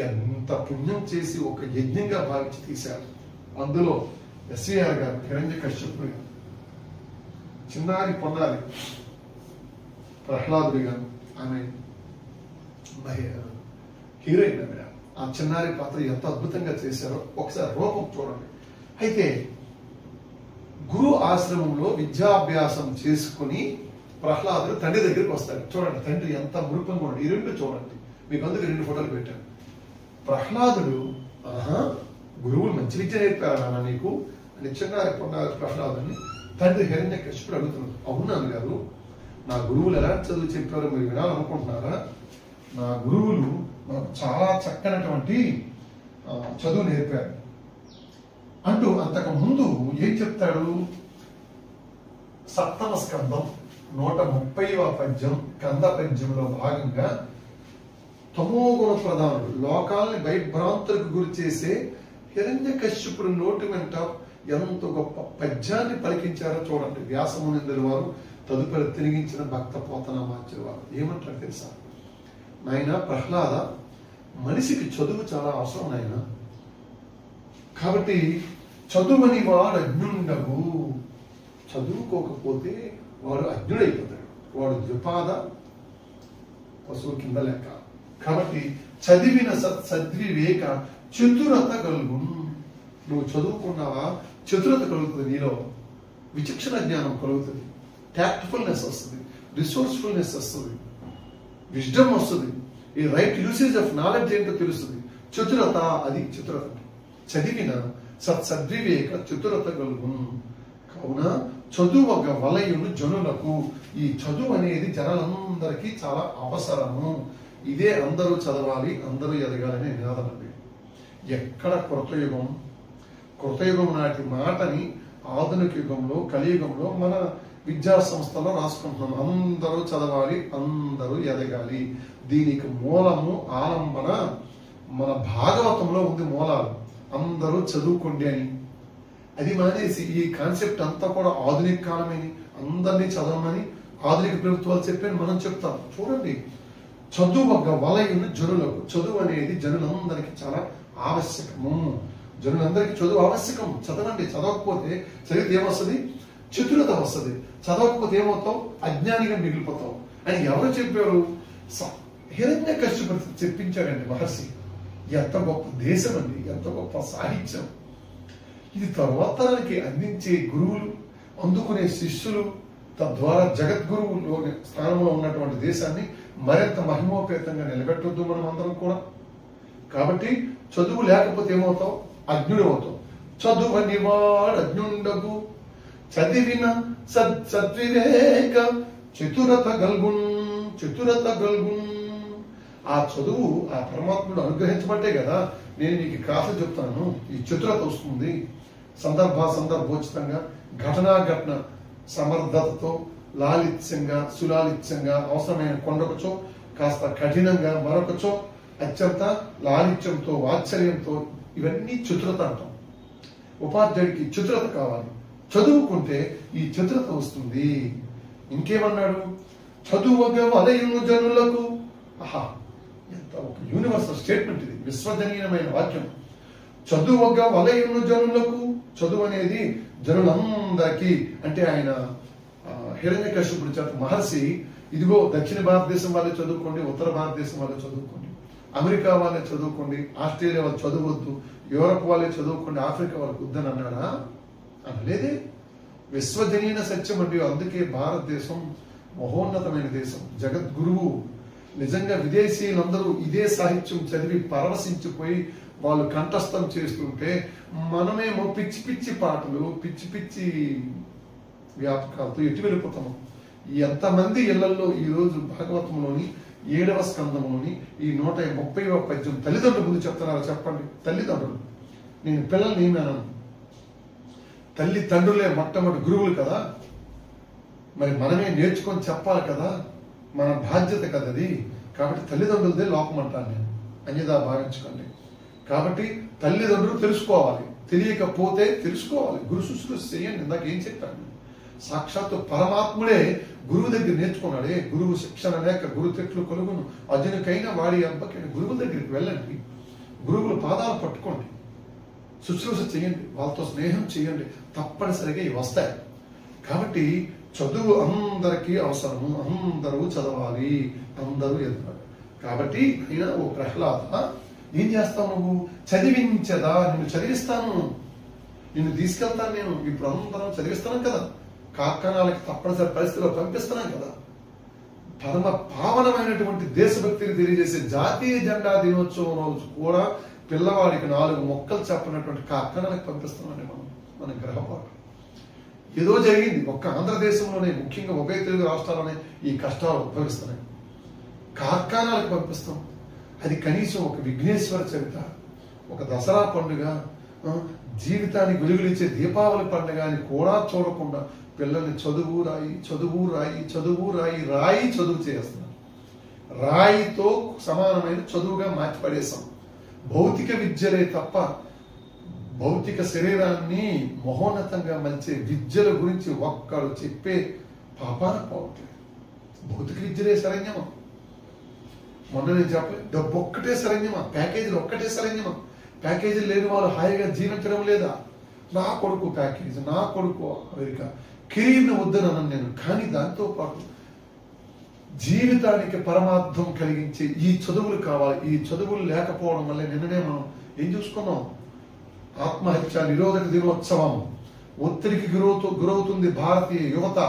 ఎంత పుణ్యం చేసి ఒక యజ్ఞంగా భావించి తీశారు. అందులో ఎస్వీఆర్ గారు హిరణ్య కశ్యపుడు చిన్నారి పొన్నారి ప్రహ్లాదుడి గారు, ఆమె హీరోయిన్. ఆమె ఆ చిన్నారి పాత్ర ఎంత అద్భుతంగా చేశారో ఒకసారి రూపం చూడండి. అయితే గురు ఆశ్రమంలో విద్యాభ్యాసం చేసుకుని ప్రహ్లాదుడు తండ్రి దగ్గరికి వస్తాడు. చూడండి తండ్రి ఎంత మృపంగా ఉన్నాడు. ఈ రెండు చూడండి, మీకు అందుకు 2 ఫోటోలు పెట్టాను. ప్రహ్లాదుడు గురువులు మంచి విద్య నేర్పారా నీకు అని చిన్నారి పొన్నారి ప్రహ్లాదుని తండ్రి హిరణ్య కశ్యపుడు అడుగుతున్నాడు. అవునాను గారు, నా గురువులు ఎలాంటి చదువు చెప్పారో మీరు వినాలనుకుంటున్నారా? నా గురువులు నాకు చాలా చక్కనటువంటి చదువు నేర్పారు అంటూ అంతకు ముందు ఏం చెప్తాడు? సప్తమ స్కందం 130వ పద్యం కంద పద్యంలో భాగంగా తమోగుణ ప్రధానుడు, లోకాలని భయభ్రాంతులకు గురి చేసే హిరణ్య కశ్యపుడు నోటి వెంట ఎంత గొప్ప పద్యాన్ని పలికించారో చూడండి. వ్యాసమునిందుల వారు తదుపరి తిరిగించిన భక్త పోతనామాచ్యుల వారు ఏమంటారు తెలుసా? నాయన ప్రహ్లాద, మనిషికి చదువు చాలా అవసరం నాయన. కాబట్టి చదువుని వాడు అజ్ఞుండవు, చదువుకోకపోతే వాడు అజ్ఞుడైపోతాడు. వాడు ద్విపాద పశువు కింద లెక్క. కాబట్టి చదివిన సద్వివేక చతురత కలుగు. నువ్వు చదువుకున్నావా, చతురత కలుగుతుంది, నీలో విచక్షణ జ్ఞానం కలుగుతుంది, టాక్ట్ఫుల్నెస్ వస్తుంది, రిసోర్స్ఫుల్నెస్ వస్తుంది, విజ్డమ్ వస్తుంది, ఈ రైట్ యూసేజ్ ఆఫ్ నాలెడ్జ్ ఏంటో తెలుస్తుంది. చతురత, అది చతురత. చదివిన సద్వివేక చతురత కలుగు. కావున చదువు ఒక వలయును జనులకు. ఈ చదువు అనేది జనాలందరికీ చాలా అవసరము. ఇదే అందరూ చదవాలి, అందరూ ఎదగాలనే నినాదం అండి. ఎక్కడ కృతయుగం నాటి మాటని ఆధునిక యుగంలో, కలియుగంలో మన విద్యా సంస్థలో రాసుకుంటున్నాం. అందరూ చదవాలి, అందరూ ఎదగాలి. దీనికి మూలము, ఆలంబన మన భాగవతంలో ఉంది. మూలాలు అందరూ చదువుకోండి అని. అది మానేసి ఈ కాన్సెప్ట్ అంతా కూడా ఆధునిక కాలమే, అందరినీ చదవమని ఆధునిక ప్రభుత్వాలు చెప్పని మనం చెప్తాం. చూడండి, చదువు ఒక వలయును జనులకు. చదువు అనేది జనులందరికీ చాలా ఆవశ్యకము. జనులందరికీ చదువు ఆవశ్యకం. చదవండి. చదవకపోతే చదివితే ఏమొస్తుంది? చతురత వస్తుంది. చదవకపోతే ఏమవుతావు? అజ్ఞానిగా మిగిలిపోతావు అని ఎవరు చెప్పారు? హిరణ్యకశిపుడు చెప్పించాడండి మహర్షి. ఎంత గొప్ప దేశం అండి, ఎంత గొప్ప సాహిత్యం. ఇది తరువాతరానికి అందించే గురువులు, అందుకునే శిష్యులు, తద్వారా జగద్గురువులో స్థానంలో ఉన్నటువంటి దేశాన్ని మరింత మహిమోపేతంగా నిలబెట్టొద్దు మనం అందరం కూడా. కాబట్టి చదువు లేకపోతే ఏమవుతావు? అజ్ఞుడు అవుతావు. చదువని వాడు అజ్ఞుండగు, చదివిన సద్వివేక చతురత గల్గున్. ఆ చదువు ఆ పరమాత్ముడు అనుగ్రహించబట్టే కదా నేను నీకు క్లాసులు చెప్తాను. ఈ చతురత వస్తుంది. సందర్భోచితంగా, ఘటన సమర్థతతో, లాలిత్యంగా, సులాలిత్యంగా, అవసరమైన కొండకచో కాస్త కఠినంగా, మరొకచో అత్యంత లాలిత్యంతో, వాత్సల్యంతో, ఇవన్నీ చతురత అంటాం. ఉపాధ్యాయుడికి చతురత కావాలి. చదువుకుంటే ఈ చతురత వస్తుంది. ఇంకేమన్నాడు? చదువుగా వలయును జనులకు. ఆహా, ఎంత ఒక యూనివర్సల్ స్టేట్మెంట్ ఇది, విశ్వజనీయమైన వాక్యం. చదువుగా వలయును జనులకు. చదువు అనేది జనులందరికీ. అంటే ఆయన హిరణ్యకశిపుడు చేత మహర్షి, ఇదిగో దక్షిణ భారతదేశం వాళ్ళే చదువుకోండి, ఉత్తర భారతదేశం వాళ్ళే చదువుకోండి, అమెరికా వాళ్ళే చదువుకోండి, ఆస్ట్రేలియా వాళ్ళు చదువువద్దు, యూరప్ వాళ్ళే చదువుకోండి, ఆఫ్రికా వాళ్ళకి వద్దని అన్నాడా? అనలేదే. విశ్వజనీయ సత్యం అంటే. అందుకే భారతదేశం మహోన్నతమైన దేశం, జగద్గురువు. నిజంగా విదేశీయులందరూ ఇదే సాహిత్యం చదివి పరవశించిపోయి వాళ్ళు కంఠస్థం చేస్తుంటే మనమేమో పిచ్చి పిచ్చి పాటలు, పిచ్చి పిచ్చి వ్యాపకాలతో ఎటు వెళ్ళిపోతాము. ఎంతమంది ఇళ్లలో ఈరోజు భాగవతంలోని 7వ స్కంధంలోని ఈ 130వ పద్యం తల్లిదండ్రుల ముందు చెప్తున్నారా? చెప్పండి. తల్లిదండ్రులు, నేను పిల్లల్ని ఏమన్నాను? తల్లిదండ్రులే మొట్టమొదటి గురువులు కదా. మరి మనమే నేర్చుకొని చెప్పాలి కదా, మన బాధ్యత కదా అది. కాబట్టి తల్లిదండ్రులదే లోపం అంటాను నేను, అన్యదా భావించుకోండి. కాబట్టి తల్లిదండ్రులు తెలుసుకోవాలి, తెలియకపోతే తెలుసుకోవాలి, గురు శుశ్రూష చేయండి. ఇందాక ఏం చెప్పాను? సాక్షాత్తు పరమాత్ముడే గురువు దగ్గర నేర్చుకున్నాడే. గురువు శిక్షణ లేక గురు తెట్లు కలుగును, అర్జునికైనా వాడి అబ్బకైనా గురువుల దగ్గరికి వెళ్ళండి, గురువుల పాదాలు పట్టుకోండి, శుశ్రూష చేయండి, వాళ్ళతో స్నేహం చేయండి, తప్పనిసరిగా ఇవి వస్తాయి. కాబట్టి చదువు అందరికీ అవసరము. అందరూ చదవాలి, అందరూ ఎదగాలి. కాబట్టి అయినా ఓ ప్రహ్లాద, ఏం చేస్తావు నువ్వు? చదివించదా, నిన్ను చదివిస్తాను, నిన్ను తీసుకెళ్తాను నేను. ఇప్పుడు అందరం చదివిస్తున్నాం కదా, కార్ఖానాలకి తప్పనిసరి పరిస్థితిలో పంపిస్తున్నాం కదా. పరమ పావనమైనటువంటి దేశభక్తిని తెలియజేసే జాతీయ జెండా దినోత్సవం రోజు కూడా పిల్లవాడికి 4 మొక్కలు చెప్పినటువంటి కార్ఖానాలకు పంపిస్తున్నాం మన గ్రహపాటు. ఏదో జరిగింది. ఒక్క ఆంధ్రదేశంలోనే, ముఖ్యంగా ఉభయ తెలుగు రాష్ట్రాల్లోనే ఈ కష్టాలు ఉద్భవిస్తున్నాయి. కార్ఖానాలకు పంపిస్తాం. అది కనీసం ఒక విఘ్నేశ్వర చరిత్ర, ఒక దసరా పండుగ, జీవితానికి వెలుగులిచ్చే దీపావళి పండుగ అని కూడా చూడకుండా పిల్లల్ని చదువు రాయి చదువు చేస్తున్నారు. రాయితో సమానమైన చదువుగా మార్చి పడేస్తాం. భౌతిక విద్యలే తప్ప భౌతిక శరీరాన్ని మహోన్నతంగా మలిచే విద్యల గురించి ఒక్కడు చెప్పే పాపాన పోవట్లేదు. భౌతిక విద్యలే శరణ్యమా? మొన్న నేను చెప్పలేదు, డబ్బు ఒక్కటే శరణ్యమా? ప్యాకేజీలు ఒక్కటే శరణ్యమా? ప్యాకేజీలు లేని వాళ్ళు హాయిగా జీవించడం లేదా? నా కొడుకు ప్యాకేజీ, నా కొడుకు అమెరికా, కెరీర్ని వద్దనన్నాను నేను. కానీ దాంతో పాటు జీవితానికి పరమార్థం కలిగించే ఈ చదువులు కావాలి. ఈ చదువులు లేకపోవడం వల్ల నిన్ననే మనం ఏం చూసుకున్నాం? ఆత్మహత్య నిరోధక దినోత్సవం. ఒత్తిడికి గురవుతుంది భారతీయ యువత.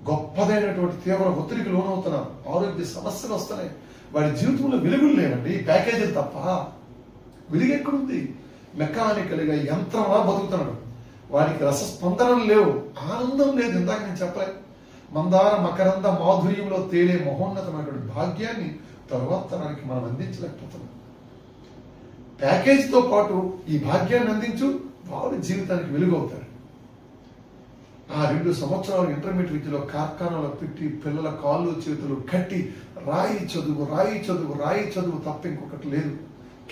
గొప్పదైనటువంటి తీవ్ర ఒత్తిడికి లోనవుతున్నారు. ఆరోగ్య సమస్యలు వస్తున్నాయి. వాడి జీవితంలో వెలుగులు లేవండి, ప్యాకేజీలు తప్ప. వెలుగు ఎక్కడుంది? మెకానికల్ గా యంత్రంలా బతుకుతున్నాడు. వాడికి రసస్పందనలు లేవు, ఆనందం లేదు. ఇందాక నేను చెప్పలేదు, మందార మకరంద మాధుర్యంలో తేలే మహోన్నతమైనటువంటి భాగ్యాన్ని తరువాత తరానికి మనం అందించలేకపోతున్నాం. ప్యాకేజీతో పాటు ఈ భాగ్యాన్ని అందించు, వాడు జీవితానికి వెలుగు అవుతాడు. ఆ 2 సంవత్సరాలు ఇంటర్మీడియట్ విద్యలో కార్ఖానాలో పెట్టి పిల్లల కాళ్ళు చేతులు కట్టి రాయి చదువు రాయి చదువు రాయి చదువు తప్ప ఇంకొకటి లేదు.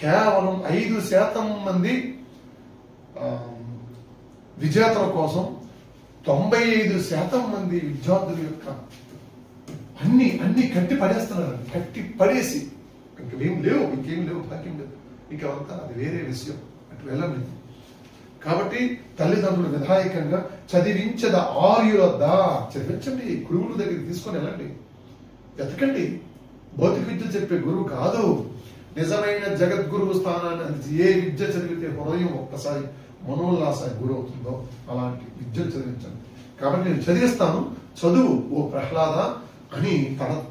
కేవలం 5% మంది విజేతల కోసం 95% మంది విద్యార్థుల యొక్క అన్ని కట్టి పడేస్తున్నారు. కట్టి పడేసి ఇంకేం లేవు భాగ్యం లేదు. ఇంకంతా అది వేరే విషయం, అటు వెళ్ళలేదు. కాబట్టి తల్లిదండ్రులు విధాయకంగా చదివించద ఆర్యులద్దా, చదివించండి, గురువుల దగ్గరికి తీసుకొని వెళ్ళండి, వెతకండి. భౌతిక విద్య చెప్పే గురువు కాదు, నిజమైన జగద్గురువు స్థానాన్ని అందించి ఏ విద్య చదివితే హృదయం ఒక్కసారి మనోల్లాసానికి గురవుతుందో అలాంటి విద్యను చదివించండి. కాబట్టి నేను చదివిస్తాను, చదువు ఓ ప్రహ్లాద అని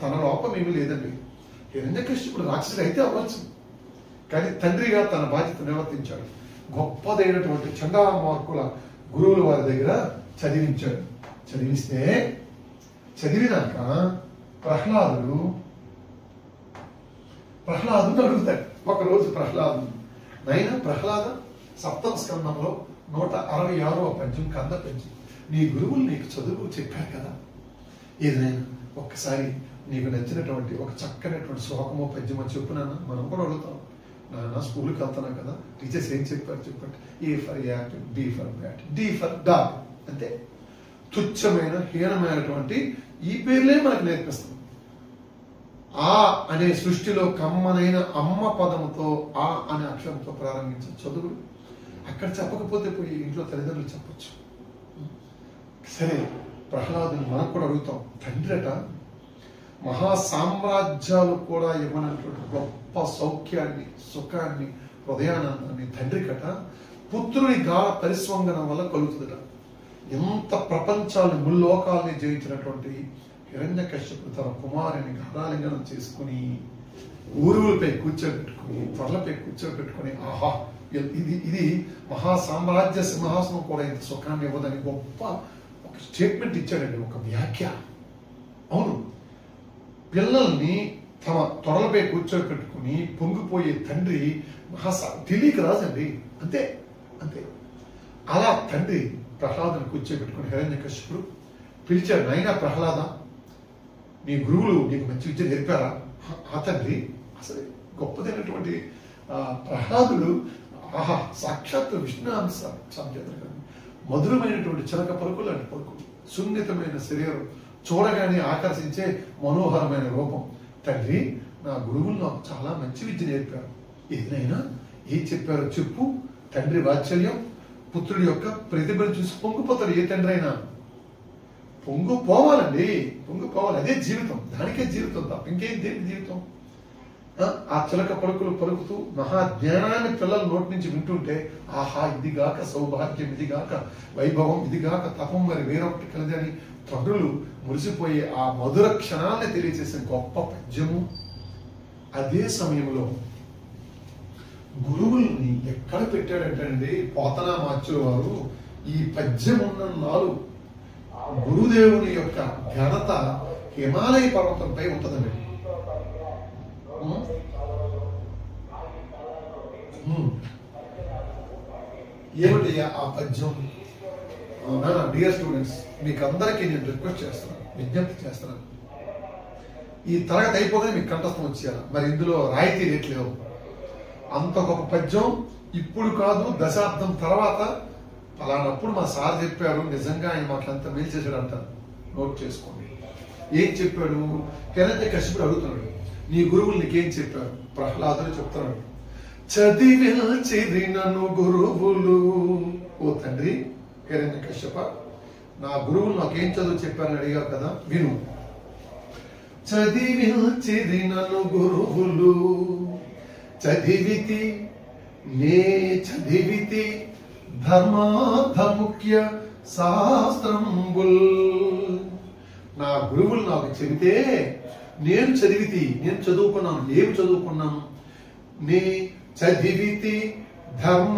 తన లోపం ఏమీ లేదండి. హిరణ్యకశిపుడు రాక్షసుడు అయితే అవ్వచ్చు, కానీ తండ్రిగా తన బాధ్యత నిర్వర్తించాడు. గొప్పదైనటువంటి చండామార్కుల గురువుల వారి దగ్గర చదివించాడు. చదివినాక ప్రహ్లాదుడు అడుగుతాడు ఒకరోజు. నైనా ప్రహ్లాద 7వ స్కంధంలో 166వ పద్యం కంద పద్యం, నీ గురువులు నీకు చదువు చెప్పారు కదా, ఏదైనా ఒక్కసారి నీకు నచ్చినటువంటి ఒక చక్కనటువంటి శ్లోకమో పద్యమో చెప్పునన్నా. మనం కూడా అడుగుతాం, నాన్న స్కూల్కి వెళ్తున్నాం కదా, టీచర్స్ ఏం చెప్పండి. A for app, B for bat, D for dog, అంతే. తుచ్చమైన హీనమైనటువంటి ఈ పేర్లే మనకు నేర్పిస్తాం. ఆ అనే సృష్టిలో కమ్మనైన అమ్మ పదముతో ఆ అనే అక్షరంతో ప్రారంభించే చదువులు అక్కడ చెప్పకపోతే పోయి ఇంట్లో తల్లిదండ్రులు చెప్పచ్చు. సరే, ప్రహ్లాదుని మనం కూడా అడుగుతాం. తండ్రట మహా సామ్రాజ్యాలు కూడా ఇవ్వనటువంటి గొప్ప సౌఖ్యాన్ని, సుఖాన్ని, హృదయానందాన్ని తండ్రి కట పుత్రుని గాఢ పరిస్వంగనం వల్ల కలుగుతుందట. ఎంత ప్రపంచాన్ని, ముల్లోకాల్ని జయించినటువంటి హిరణ్యకశ్యపుడు తన కుమారుని గాఢాలింగనం చేసుకుని ఊరువులపై కూర్చోబెట్టుకుని, త్వరలపై కూర్చోబెట్టుకుని, ఆహా ఇది మహా సామ్రాజ్య సింహాసనం కూడా ఇంత సుఖాన్ని ఇవ్వదని గొప్ప ఒక స్టేట్మెంట్ ఇచ్చాడండి, ఒక వ్యాఖ్య. అవును, పిల్లల్ని తమ త్వరలపై కూర్చోబెట్టుకుని పొంగిపోయే తండ్రి ఢిల్లీకి రాజండి, అంతే. అలా తండ్రి ప్రహ్లాదుని కూర్చోబెట్టుకుని హిరణ్యకశిపుడు పిలిచాడు. నాయనా ప్రహ్లాద, నీ గురువులు నీకు మంచి విద్య నేర్పారా? ఆ తండ్రి అసలు గొప్పదైనటువంటి ప్రహ్లాదుడు ఆహా సాక్షాత్ విష్ణుంశ సంచేతను, మధురమైనటువంటి చిలక పలుకులు లాంటి పలుకులు, సున్నితమైన శరీరం, చూడగానే ఆకర్షించే మనోహరమైన రూపం. తండ్రి, నా గురువులు నాకు చాలా మంచి విద్య నేర్పారు, ఏదైనా ఏం చెప్పారో చెప్పు. తండ్రి వాత్సల్యం, పుత్రుడి యొక్క ప్రతిభను చూసి పొంగిపోతాడు ఏ తండ్రి అయినా. పొంగిపోవాలండి, పొంగిపోవాలి. అదే జీవితం, దానికే జీవితం తప్ప ఇంకేం దేని జీవితం. ఆ చిలక పలుకులు పలుకుతూ మహా జ్ఞానాన్ని పిల్లల నోటి నుంచి వింటుంటే ఆహా ఇదిగాక సౌభాగ్యం, ఇదిగాక వైభవం, ఇదిగాక తపం, మరి వేరొకటి కలిదని తండ్రులు మురిసిపోయే ఆ మధుర క్షణాన్ని తెలియజేసే గొప్ప పద్యము. అదే సమయంలో గురువుల్ని ఎక్కడ పెట్టాడంటే పోతనామాచ్యుల వారు ఈ పద్యం ఉన్న నాలుగు గురుదేవుని యొక్క ఘనత హిమాలయ పర్వతంపై ఉంటుందండి. ఏమిటి ఆ పద్యం? డియర్ స్టూడెంట్స్, మీకు అందరికీ నేను రిక్వెస్ట్ చేస్తున్నాను, విజ్ఞప్తి చేస్తున్నాను, ఈ తరగతి అయిపోగానే మీకు కంఠస్థం వచ్చేయాలి. మరి ఇందులో రాయితీ రేట్లేవు. అంత గొప్ప పద్యం ఇప్పుడు కాదు, దశాబ్దం తర్వాత అలానప్పుడు మా సార్ చెప్పారు, నిజంగా ఆయన మాకు ఎంత మేలు చేశాడు అంటారు. నోట్ చేసుకోండి. ఏం చెప్పాడు? హిరణ్యకశిపుడు అడుగుతున్నాడు, నీ గురువులు నీకేం చెప్పారు? ప్రహ్లాదుడు చెప్తున్నాడు, చదివించిరి నన్ను గురువులు. ఓ తండ్రి హిరణ్యకశ్యప, నా గురువులు నాకేం చదువు చెప్పారని అడిగారు కదా, విను. చదివించిరి నన్ను గురువులు చదివితి నే చదివితి ధర్మార్థ ముఖ్య శాస్త్రంబుల్. నా గురువులు నాకు చెబితే నేను చదివితి, నేను చదువుకున్నాను. ఏం చదువుకున్నాను? నే చదివితి ధర్మ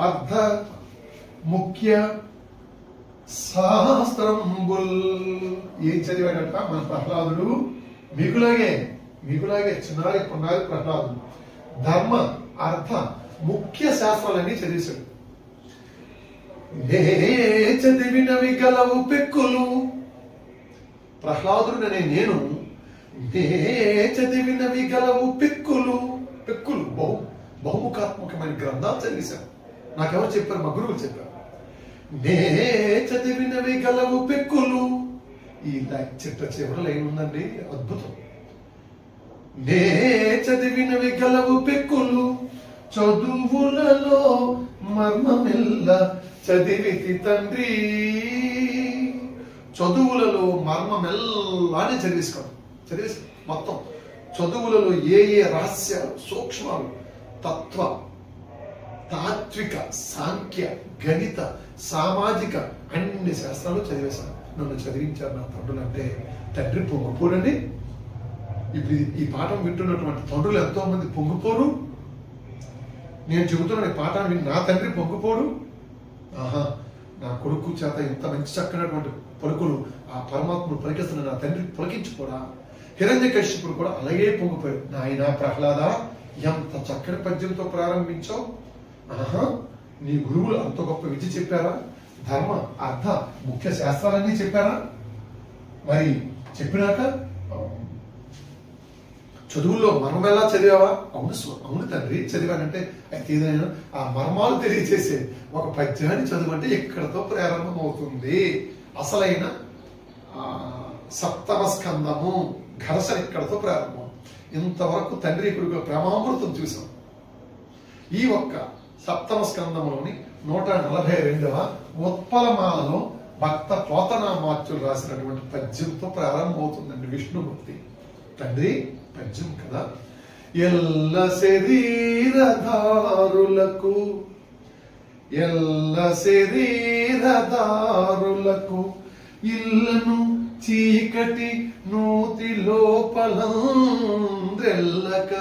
అర్థ ముఖ్య శాస్త్రంబుల్. ఏం చదివాడట మన ప్రహ్లాదుడు? మీకులాగే చిన్నారి కొన్నారి ప్రహ్లాదుడు ధర్మ అర్థ ముఖ్య శాస్త్రాలన్నీ చదివేశాడు. నే చదివినవి గలవు పెక్కులు. ప్రహ్లాదుడు అనే నేను నే చదివినవి గలవు పెక్కులు బహుముఖాత్మకమైన గ్రంథాలు చదివేశాను. నాకెవరు చెప్పారు? మా గురువులు చెప్పారు. నే చదివినవి గలవు పెక్కులు. ఈ చిట్ట చివరలో ఏముందండి? అద్భుతం. నే చదివినవి గలవు పెక్కులు చదువులలో మర్మమెల్ల చదివితి తండ్రి. చదువులలో మర్మమెల్లానే చదివేసుకోండి. మొత్తం చదువులలో ఏ రహస్యాలు, సూక్ష్మాలు, తత్వ, తాత్విక, సాంఖ్య, గణిత, సామాజిక అన్ని శాస్త్రాలు చదివేశాను. నన్ను చదివించారు నా తండ్రులు. అంటే తండ్రి పొంగిపోరండి. ఇప్పుడు ఈ పాఠం వింటున్నటువంటి తండ్రులు ఎంతో మంది పొంగిపోరు. నేను చెబుతున్న ఈ పాఠాన్ని విని నా తండ్రి పొంగిపోడు. నా కొడుకు చేత ఇంత మంచి చక్కనటువంటి పలుకులు ఆ పరమాత్ముడు పలికిస్తున్న నా తండ్రి పలికించుకోడా? హిరణ్యకశ్యపుడు కూడా అలాగే పొంగిపోయాడు. నాయన ప్రహ్లాద, ఎంత చక్కని పద్యంతో ప్రారంభించావు. నీ గురువులు అంత గొప్ప విద్య చెప్పారా? ధర్మ అర్థ ముఖ్య శాస్త్రాలన్నీ చెప్పారా? మరి చెప్పినాక చదువుల్లో మర్మం ఎలా చదివావా? అవును తండ్రి చదివానంటే అయితే ఏదైనా ఆ మర్మాలు తెలియచేసే ఒక పద్యాన్ని చదువంటే ఇక్కడతో ప్రారంభం అవుతుంది. అసలైన సప్తమ స్కందము ఘర్షణ ఇక్కడతో ప్రారంభం. ఇంతవరకు తండ్రి కొడుకు ప్రేమామృతం చూసాం. ఈ ఒక్క సప్తమ స్కందములోని 142వ ఉత్పలమాలలో భక్త పోతనామాత్యులు రాసినటువంటి పద్యంతో ప్రారంభమవుతుందండి విష్ణుభక్తి. తండ్రి పద్యం కదా. ఎల్ల శరీరధారులకు ఇల్లను చీకటి నూతి లోపలంద్రెల్లక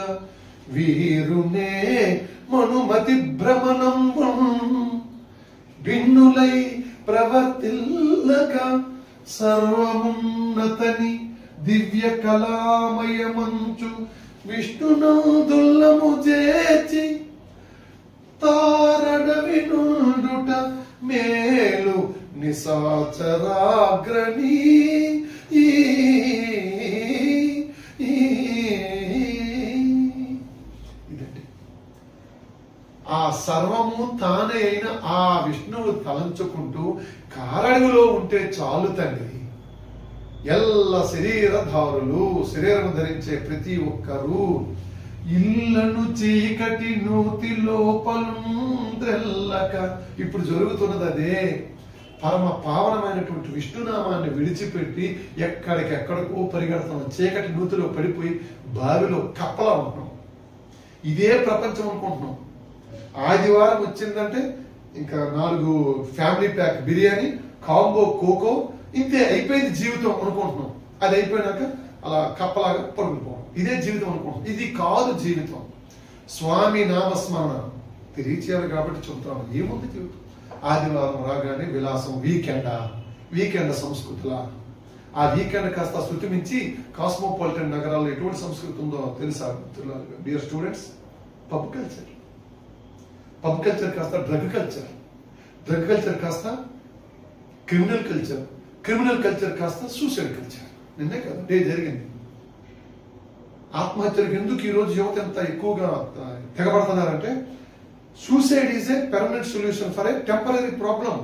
వీరునే మనుమతి భ్రమణం భిన్నులై ప్రవర్తిల్లక సర్వమున్నతని దివ్య కళామయమంచు విష్ణునాదుల్లము చేర్చి తారడవి నుండుట మేలు నిశాచరాగ్రణి. ఇదండి ఆ సర్వము తానే అయిన ఆ విష్ణువు తలంచుకుంటూ కారడుగులో ఉంటే చాలు తండ్రి. ఎల్ల శరీరధారులు, శరీరం ధరించే ప్రతి ఒక్కరూ ఇళ్లను చీకటి నూతి లోపలుంద్రెల్లక. ఇప్పుడు జరుగుతున్నది అదే. పరమ పావనమైనటువంటి విష్ణునామాన్ని విడిచిపెట్టి ఎక్కడికెక్కడికో పరిగెడుతున్నాం. చీకటి నూతిలో పడిపోయి బావిలో కప్పలా ఉంటున్నాం. ఇదే ప్రపంచం అనుకుంటున్నాం. ఆదివారం వచ్చిందంటే ఇంకా 4 ఫ్యామిలీ ప్యాక్ బిర్యానీ, కాంబో కోకో, ఇంతే అయిపోయింది జీవితం అనుకుంటున్నాం. అది అయిపోయినాక అలా కప్పలాగా పరుగుపోవడం, ఇదే జీవితం అనుకుంటున్నాం. ఇది కాదు జీవితం. స్వామి నామస్మరణ తెలియచేయాలి కాబట్టి చెబుతాను. ఏముంది జీవితం? ఆదివారం రాగానే విలాసం, వీకెండ్ సంస్కృతిలా. ఆ వీకెండ్ కాస్త శృతి మించి కాస్మోపాలిటన్ నగరాల్లో ఎటువంటి సంస్కృతి ఉందో తెలుసా డియర్ స్టూడెంట్స్? పబ్ కల్చర్ కాస్త డ్రగ్ కల్చర్ కాస్త క్రిమినల్ కల్చర్ కాస్త సూసైడ్ కల్చర్. నిన్నే కదా డే జరిగింది. ఆత్మహత్యలకు ఎందుకు ఈరోజు యువత ఎంత ఎక్కువగా తెగబడుతున్నారంటే suicide is a permanent solution for a temporary problem.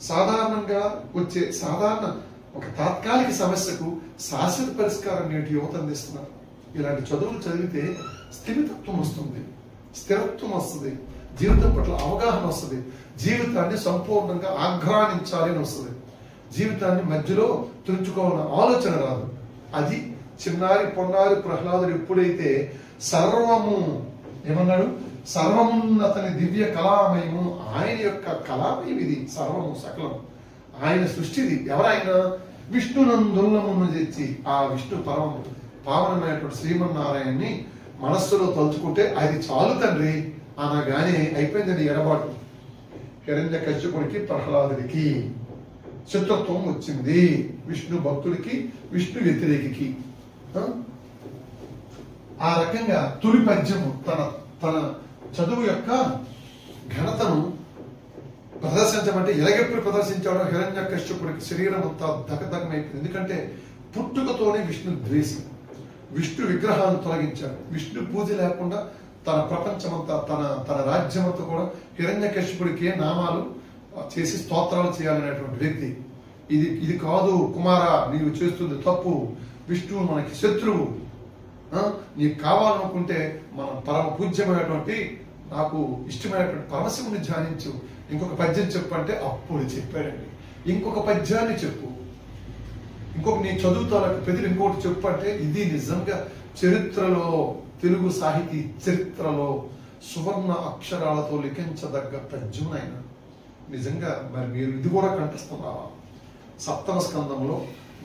సాధారణంగా వచ్చే ఒక తాత్కాలిక సమస్యకు శాశ్వత పరిష్కారం నేటి యువత అందిస్తున్నారు. ఇలాంటి చదువులు చదివితే స్థిమితత్వం వస్తుంది, స్థిరత్వం వస్తుంది, జీవితం పట్ల అవగాహన వస్తుంది, జీవితాన్ని సంపూర్ణంగా ఆఘ్రానించాలి అని వస్తుంది. జీవితాన్ని మధ్యలో తుడుచుకోవాలన్న ఆలోచన రాదు. అది చిన్నారి పొన్నారి ప్రహ్లాదుడు ఎప్పుడైతే సర్వము ఏమన్నాడు, సర్వమున్నతని దివ్య కళామయము, ఆయన యొక్క కళామయం ఇది, సర్వము సకలం ఆయన సృష్టిది. ఎవరైనా విష్ణునందుల్లమును తెచ్చి ఆ విష్ణు పరమము పావనమైనటువంటి శ్రీమన్నారాయణని మనస్సులో తలుచుకుంటే అది చాలు తండ్రి అనగానే అయిపోయిందండి ఎడబాటు. హిరణ్యకశ్యపుడికి ప్రహ్లాదుడికి శత్రుత్వం వచ్చింది, విష్ణు భక్తుడికి విష్ణు వ్యతిరేకికి. ఆ రకంగా తొలి పద్యము తన తన చదువు యొక్క ఘనతను ప్రదర్శించమంటే ఎలాగెప్పుడు ప్రదర్శించాడో హిరణ్యకశ్యపుడికి శరీరం అంతా దగదగమైపోయింది. ఎందుకంటే పుట్టుకతోనే విష్ణు ద్వేషి, విష్ణు విగ్రహాన్ని తొలగించాడు. విష్ణు పూజ లేకుండా తన ప్రపంచమంతా తన తన రాజ్యమంతా కూడా హిరణ్యకశ్యపుడికి నామాలు చేసి స్తోత్రాలు చేయాలనేటువంటి వ్యక్తి. ఇది కాదు కుమారా, నీవు చేస్తుంది తప్పు, విష్ణువు మనకి శత్రువు, నీకు కావాలనుకుంటే మనం పరమ పూజ్యమైనటువంటి నాకు ఇష్టమైనటువంటి పరమశివుని ధ్యానించు, ఇంకొక పద్యం చెప్పు అంటే అప్పుడు చెప్పాడండి. ఇంకొక పద్యాన్ని చెప్పు, ఇంకొక నీ చదువుతాలకు ప్రజలు ఇంకొకటి చెప్పు అంటే ఇది నిజంగా చరిత్రలో, తెలుగు సాహితీ చరిత్రలో సువర్ణ అక్షరాలతో లిఖించదగ్గ పద్యం ఆయన. నిజంగా మరి మీరు ఇది కూడా కంఠిస్తున్నారా? సప్తమ స్కందంలో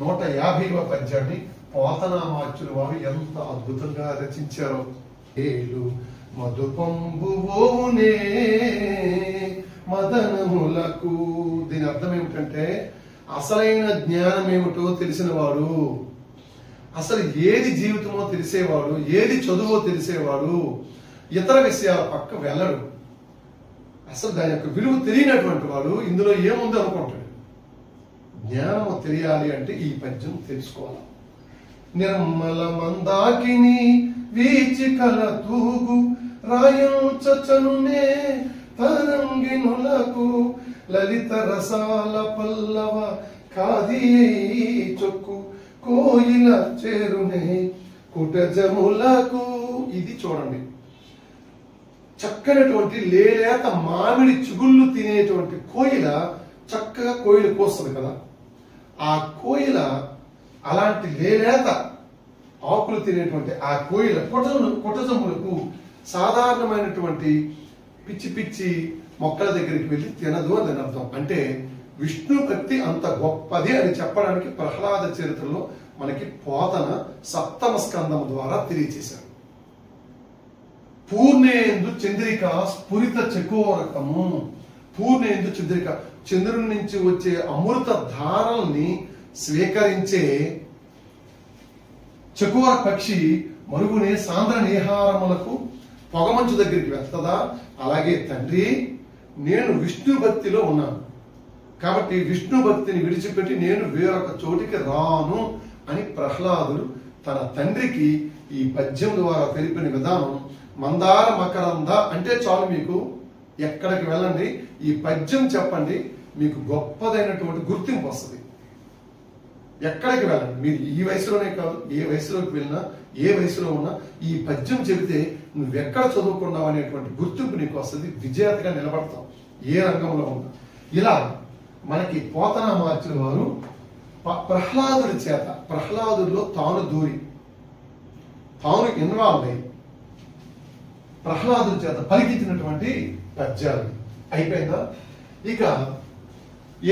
150వ పద్యాన్ని పోతనామాచ్యులు వారు ఎంత అద్భుతంగా రచించారో. ఏలు మధుపంబువోనే మదనములకు, దీని అర్థం ఏమిటంటే అసలైన జ్ఞానం ఏమిటో తెలిసిన వాడు, అసలు ఏది జీవితమో తెలిసేవాడు, ఏది చదువో తెలిసేవాడు ఇతర విషయాల పక్క వెళ్ళడు. అసలు దాని యొక్క విలువ తెలియనటువంటి వాడు ఇందులో ఏముంది అనుకుంటాడు. జ్ఞానము తెలియాలి అంటే ఈ పద్యం తెలుసుకోవాలి. నిర్మల మందాకిని వీచికల తూగు రాయంచనునే తరంగినులకు లలిత రసాల పల్లవ కాది చొక్కు కోయిల చేరునే కుటజములకు. ఇది చూడండి, చక్కనటువంటి లేలేత మామిడి చిగుళ్ళు తినేటువంటి కోయిల చక్కగా కోయిల కోస్తుంది కదా, ఆ కోయిల అలాంటి లేలేత ఆకులు తినేటువంటి ఆ కోయిల కుటజములకు సాధారణమైనటువంటి పిచ్చి పిచ్చి మొక్కల దగ్గరికి వెళ్ళి తినదు అని అర్థం. అంటే విష్ణు భక్తి అంత గొప్పది అని చెప్పడానికి ప్రహ్లాద చరిత్రలో మనకి పోతన సప్తమ స్కందం ద్వారా తెలియచేశారు. పూర్ణేందు చంద్రిక స్ఫురిత చకోరకము. పూర్ణేందు చంద్రిక, చంద్రుడి నుంచి వచ్చే అమృత ధారల్ని స్వీకరించే చకోర పక్షి మరుగునే సాంద్ర నేహారములకు పొగమంచు దగ్గరికి వెళ్తదా? అలాగే తండ్రి, నేను విష్ణు భక్తిలో ఉన్నాను కాబట్టి విష్ణు భక్తిని విడిచిపెట్టి నేను వేరొక చోటికి రాను అని ప్రహ్లాదుడు తన తండ్రికి ఈ పద్యం ద్వారా తెలిపిన విధానం. మందార మకరంద అంటే చాలు, మీకు ఎక్కడికి వెళ్ళండి ఈ పద్యం చెప్పండి, మీకు గొప్పదైనటువంటి గుర్తింపు వస్తుంది. ఎక్కడికి వెళ్ళండి మీరు, ఈ వయసులోనే కాదు ఏ వయసులోకి వెళ్ళినా ఏ వయసులో ఉన్నా ఈ పద్యం చెబితే నువ్వెక్కడ చదువుకున్నావు అనేటువంటి గుర్తింపు నీకు వస్తుంది, విజేతగా నిలబడతావు ఏ రంగంలో ఉన్నా. ఇలా మనకి పోతనామాచ్యుల వారు ప్రహ్లాదుడి చేత, ప్రహ్లాదుడిలో తాను దూరి తాను ఇన్వాల్వ్ అయ్యి ప్రహ్లాదుడి చేత పలికించినటువంటి పద్యాలు. అయిపోయిందా? ఇక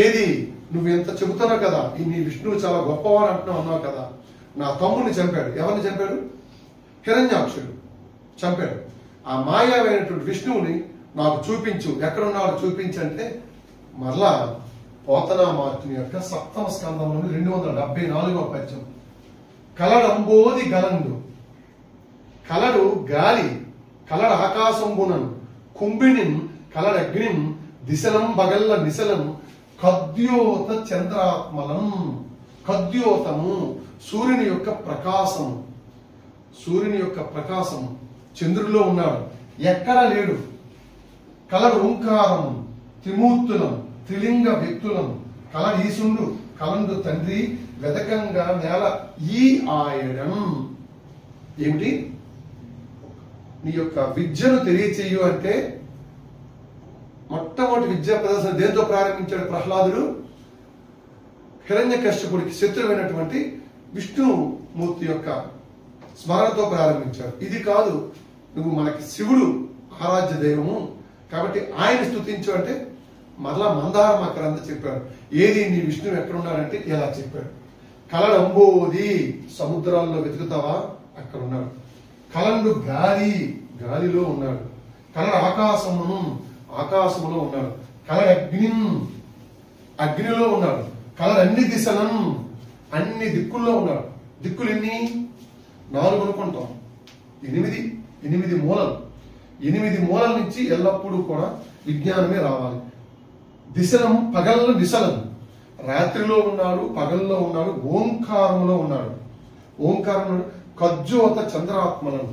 ఏది నువ్వు ఎంత చెబుతున్నావు కదా, నీ విష్ణువు చాలా గొప్పవాడు అంటున్నావు అన్నావు కదా, నా తమ్ముడిని చంపాడు. ఎవరిని చంపాడు? హిరణ్యాక్షుడు చంపాడు. ఆ మాయావైనటువంటి విష్ణువుని నాకు చూపించు, ఎక్కడున్నాడు చూపించంటే మరలా పోతనామాచ్యుని యొక్క సప్తమ స్కందంలోని 274వ పద్యం. కలడంబోది గలండు, కలడు గాలి, కలడ ఆకాశంబునను కుంభిణిన్ కలడగ్నిం దిశలం బగల్ల నిశలం కద్యోత చంద్రాత్మలం. కద్యోతము సూర్యుని యొక్క ప్రకాశం, సూర్యుని యొక్క ప్రకాశం చంద్రుడిలో ఉన్నాడు, ఎక్కడా లేడు. కలడు ఓంకారం త్రిమూర్తులం త్రిలింగ వ్యక్తులం కలడు ఈశుండు కలండు తండ్రి వెదకంగా నేల ఈ ఆయడం. ఏమిటి? నీ యొక్క విద్యను తెలియచేయు అంటే మొట్టమొదటి విద్యా ప్రదర్శన దేంతో ప్రారంభించాడు ప్రహ్లాదుడు? హిరణ్యకశ్యపుడికి శత్రువైనటువంటి విష్ణు మూర్తి యొక్క స్మరణతో ప్రారంభించారు. ఇది కాదు, నువ్వు మనకి శివుడు ఆరాధ్య దైవము కాబట్టి ఆయన స్తుతించు అంటే మరలా మందార మకరంద చెప్పారు. ఏది నీ విష్ణువు ఎక్కడున్నాడంటే ఎలా చెప్పాడు. కలడంబోది సముద్రాల్లో వెతుకుతావా, అక్కడ ఉన్నాడు. కలండు గాలి, గాలిలో ఉన్నాడు. కలడ ఆకాశమును, ఆకాశములో ఉన్నాడు. కలడ అగ్ని, అగ్నిలో ఉన్నాడు. కలడ అన్ని దిశలను, అన్ని దిక్కుల్లో ఉన్నాడు. దిక్కులు ఎన్ని? 4 అనుకుంటాం. 8 మూలలు. 8 మూలల నుంచి ఎల్లప్పుడూ కూడా విజ్ఞానమే రావాలి. దిశలను, పగలను దిశలను, రాత్రిలో ఉన్నాడు, పగల్లో ఉన్నాడు, ఓంకారములో ఉన్నాడు. ఓంకారం కజ్జోత చంద్రాత్మలను,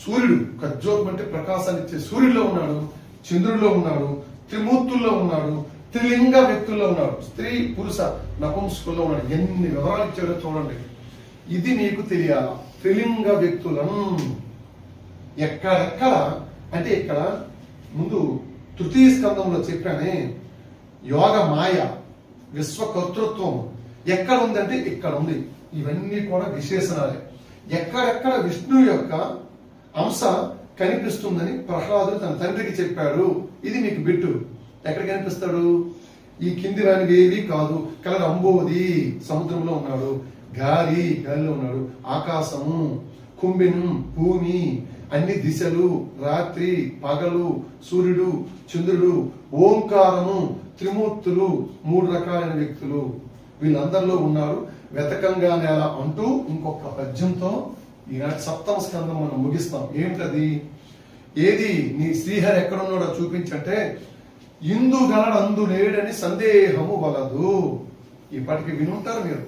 సూర్యుడు కజ్జోతం అంటే ప్రకాశాన్ని ఇచ్చే సూర్యుడిలో ఉన్నాడు, చంద్రుడిలో ఉన్నాడు, త్రిమూర్తుల్లో ఉన్నాడు, త్రిలింగ వ్యక్తుల్లో ఉన్నాడు, స్త్రీ పురుష నపుంసకుల్లో ఉన్నాడు. ఎన్ని వివరాలు ఇచ్చాడో చూడండి. ఇది మీకు తెలియాలా. త్రిలింగ వ్యక్తులను ఎక్కడెక్కడ అంటే ఇక్కడ ముందు తృతీయ స్కందంలో చెప్పానే, యోగ మాయ విశ్వకర్తృత్వం ఎక్కడ ఉందంటే ఇక్కడ ఉంది. ఇవన్నీ కూడా విశేషణాలే. ఎక్కడెక్కడ విష్ణు యొక్క అంశ కనిపిస్తుందని ప్రహ్లాదుడు తన తండ్రికి చెప్పాడు. ఇది మీకు బిట్టు. ఎక్కడ కనిపిస్తాడు? ఈ కింది రానివి ఏవి కాదు. కలర్ అంబోది సముద్రంలో ఉన్నాడు, గాలి గాలిలో ఉన్నాడు, ఆకాశము, కుంభిన్ భూమి, అన్ని దిశలు, రాత్రి పగలు, సూర్యుడు చంద్రుడు, ఓంకారము, త్రిమూర్తులు, 3 రకాలైన వ్యక్తులు వీళ్ళందరిలో ఉన్నారు. వెతకంగా నేల అంటూ ఇంకొక పద్యంతో ఈనాటి సప్తమ స్కందం మనం ముగిస్తాం. ఏమిటది? ఏది నీ శ్రీహరి ఎక్కడున్నాడో చూపించంటే, ఇందు గలడు అందు లేడని సందేహము వలదు. ఇప్పటికి వినుంటారు మీరు.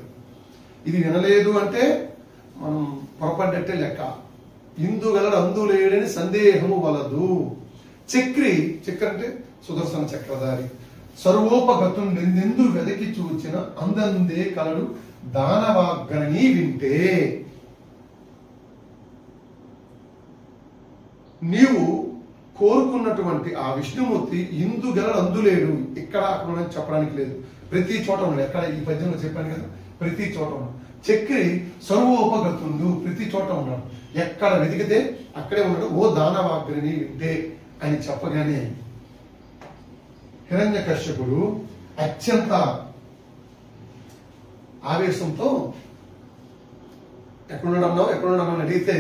ఇది వినలేదు అంటే మనం పొరపడ్డట్టే లెక్క. ఇందు గలడు అందు లేడని సందేహము వలదు. చక్రి, చక్ర అంటే సుదర్శన చక్రధారి, సర్వోపగతుండెందెందు వెదకి చూచిన అందందే కలడు దానవాగ్రని వింటే. నీవు కోరుకున్నటువంటి ఆ విష్ణుమూర్తి ఇందు గలడు అందులేడు, ఇక్కడ అక్కడ చెప్పడానికి లేదు, ప్రతి చోట ఉన్నాడు. ఎక్కడ ఈ పద్యంలో చెప్పాను కదా, ప్రతి చోట ఉన్నాడు. చక్రి సర్వోపగతుండు, ప్రతి చోట ఉన్నాడు. ఎక్కడ వెతికితే అక్కడే ఉన్నాడు. ఓ దానవాగ్రని వింటే అని చెప్పగానే హిరణ్యకశ్యపుడు అత్యంత ఆవేశంతో ఎక్కడున్నాడన్నావు అని అడిగితే,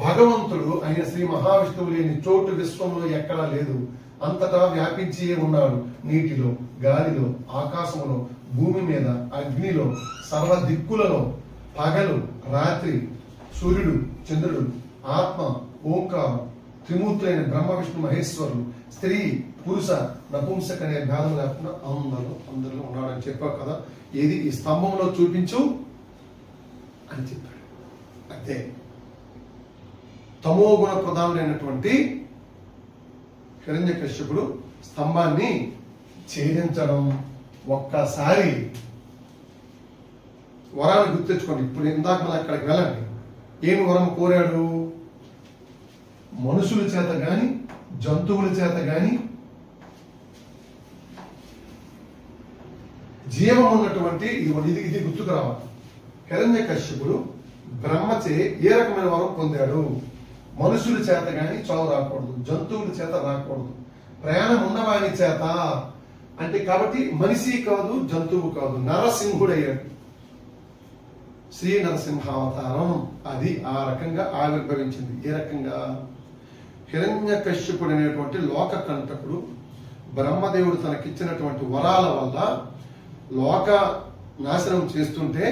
భగవంతుడు ఆయన శ్రీ మహావిష్ణువు లేని చోటు విశ్వంలో ఎక్కడా లేదు, అంతటా వ్యాపించి ఉన్నాడు. నీటిలో, గాలిలో, ఆకాశములో, భూమి మీద, అగ్నిలో, సర్వ దిక్కులలో, పగలు రాత్రి, సూర్యుడు చంద్రుడు, ఆత్మ, ఓంకారం, త్రిమూర్తులైన బ్రహ్మ విష్ణు మహేశ్వరులు, స్త్రీ పురుష నపుంసక అనే భేదం లేకుండా అందరిలో ఉన్నాడని చెప్పావు కదా. ఏది ఈ స్తంభంలో చూపించు అని చెప్పాడు. అంతే. తమోగుణ ప్రధానుడైనటువంటి హిరణ్యకశ్యపుడు స్తంభాన్ని ఛేదించడం. ఒక్కసారి వరాన్ని గుర్తించుకోండి. ఇప్పుడు ఇందాక మనం అక్కడికి వెళ్ళండి. ఏమి వరం కోరాడు? మనుషుల చేత గాని జంతువుల చేత గాని జీవం ఉన్నటువంటి ఇది గుర్తుకు రావాలి. హిరణ్యకశ్యపుడు బ్రహ్మచే ఏ రకమైన వరం పొందాడు? మనుషుల చేత గాని చావు రాకూడదు, జంతువుల చేత రాకూడదు, ప్రయాణం ఉన్నవాని చేత అంటే కాబట్టి మనిషి కాదు, జంతువు కాదు, నరసింహుడు అయ్యాడు. శ్రీ నరసింహావతారం అది ఆ రకంగా ఆవిర్భవించింది. ఏ రకంగా? హిరణ్యకశ్యపుడు అనేటువంటి లోక కంటకుడు బ్రహ్మదేవుడు తనకిచ్చినటువంటి వరాల వల్ల లోక నాశనం చేస్తుంటే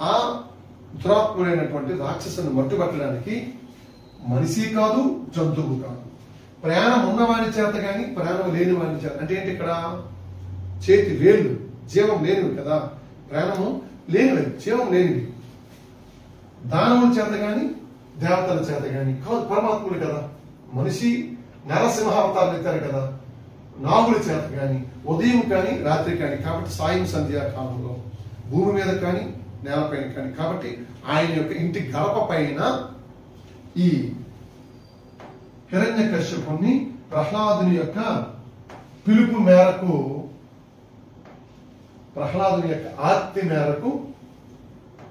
ఆ దురాత్ముడైనటువంటి రాక్షసుని మట్టుబట్టడానికి మనిషి కాదు, జంతువు కాదు, ప్రయాణం ఉన్నవాని చేత గాని ప్రయాణం లేని వాని చేత. అంటే ఏంటి? ఇక్కడ చేతి వేళ్ళు జీవం లేనివి కదా, ప్రాణము లేనివి, జీవం లేనివి. దానవుల చేత గాని దేవతల చేత గాని కాదు, పరమాత్ముడు కదా. మనిషి నరసింహావతారం ఎత్తారు కదా, నాగుల చేత గాని, ఉదయం కానీ రాత్రి కానీ, కాబట్టి సాయం సంధ్యాకాలంలో భూమి మీద కానీ నేలపైన కానీ, కాబట్టి ఆయన యొక్క ఇంటి గడప పైన ఈ హిరణ్యకశ్యపుని ప్రహ్లాదుని యొక్క పిలుపు మేరకు, ప్రహ్లాదుని యొక్క ఆర్తి మేరకు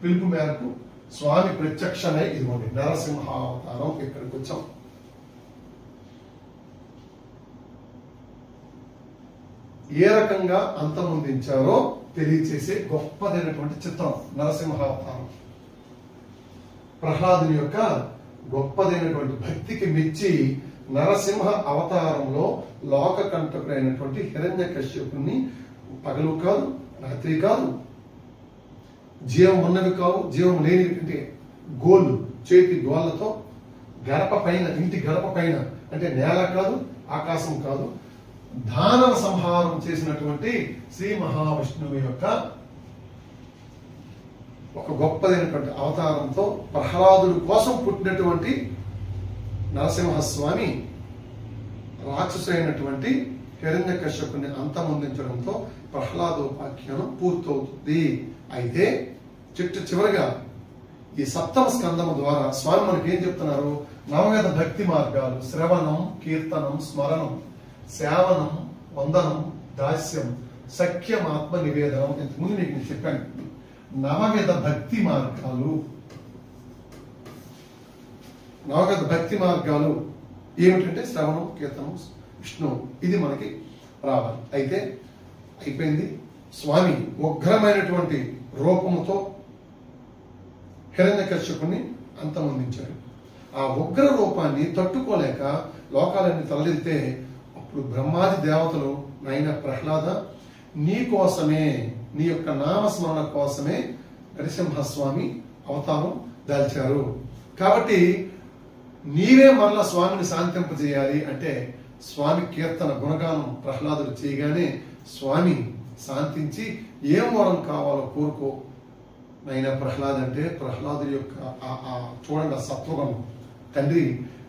పిలుపు మేరకు స్వామి ప్రత్యక్షమై ఇదిగోండి నరసింహావతారం ఇక్కడికి వచ్చాం. ఏ రకంగా అంతమొందించారో తెలియచేసే గొప్పదైనటువంటి చిత్రం నరసింహావతారం. ప్రహ్లాదుని యొక్క గొప్పదైనటువంటి భక్తికి మెచ్చి నరసింహ అవతారంలో లోక కంటకుడైనటువంటి హిరణ్యకశ్యపుని పగలు కాదు, రాత్రి కాదు, జీవం ఉన్నవి కావు, జీవం లేనివి అంటే గోళ్ళు, చేతి గోళ్ళతో గడప పైన, ఇంటి గడప పైన అంటే నేల కాదు, ఆకాశం కాదు, దానవ సంహారం చేసినటువంటి శ్రీ మహావిష్ణువు యొక్క ఒక గొప్పదైనటువంటి అవతారంతో ప్రహ్లాదుడి కోసం పుట్టినటువంటి నరసింహస్వామి రాక్షసుడైనటువంటి హిరణ్యకశ్యపుని అంతమొందించడంతో ప్రహ్లాదోపాఖ్యానం పూర్తవుతుంది. అయితే చివరిగా ఈ సప్తమ స్కందము ద్వారా స్వామి మనకి ఏం చెప్తున్నారు? నవవేద భక్తి మార్గాలు శ్రవణం, కీర్తనం, స్మరణం, సేవనం, వందనం, దాస్యం, సఖ్యం, ఆత్మ నివేదనం. ఇంతకుముందు మీకు నేను చెప్పాను. నవవేద భక్తి మార్గాలు, నవవేద భక్తి మార్గాలు ఏమిటంటే శ్రవణం, కీర్తనం, విష్ణువు. ఇది మనకి రావాలి. అయితే అయిపోయింది. స్వామి ఉగ్రమైనటువంటి రూపముతో హిరణ్యకశ్యపుని అంతమొందించాడు. ఆ ఉగ్ర రూపాన్ని తట్టుకోలేక లోకాలన్నీ తరలితే అప్పుడు బ్రహ్మాది దేవతలు, నాయన ప్రహ్లాద, నీ కోసమే, నీ యొక్క నామస్మరణ కోసమే నరసింహస్వామి అవతారం దాల్చారు. కాబట్టి నీవే మరలా స్వామిని శాంతింపజేయాలి అంటే స్వామి కీర్తన గుణగానం ప్రహ్లాదుడు చేయగానే స్వామి శాంతించి ఏం వరం కావాలో కోరుకో నైనా ప్రహ్లాద్ అంటే ప్రహ్లాదుడి యొక్క చూడండి ఆ సత్వగుణం. తండ్రి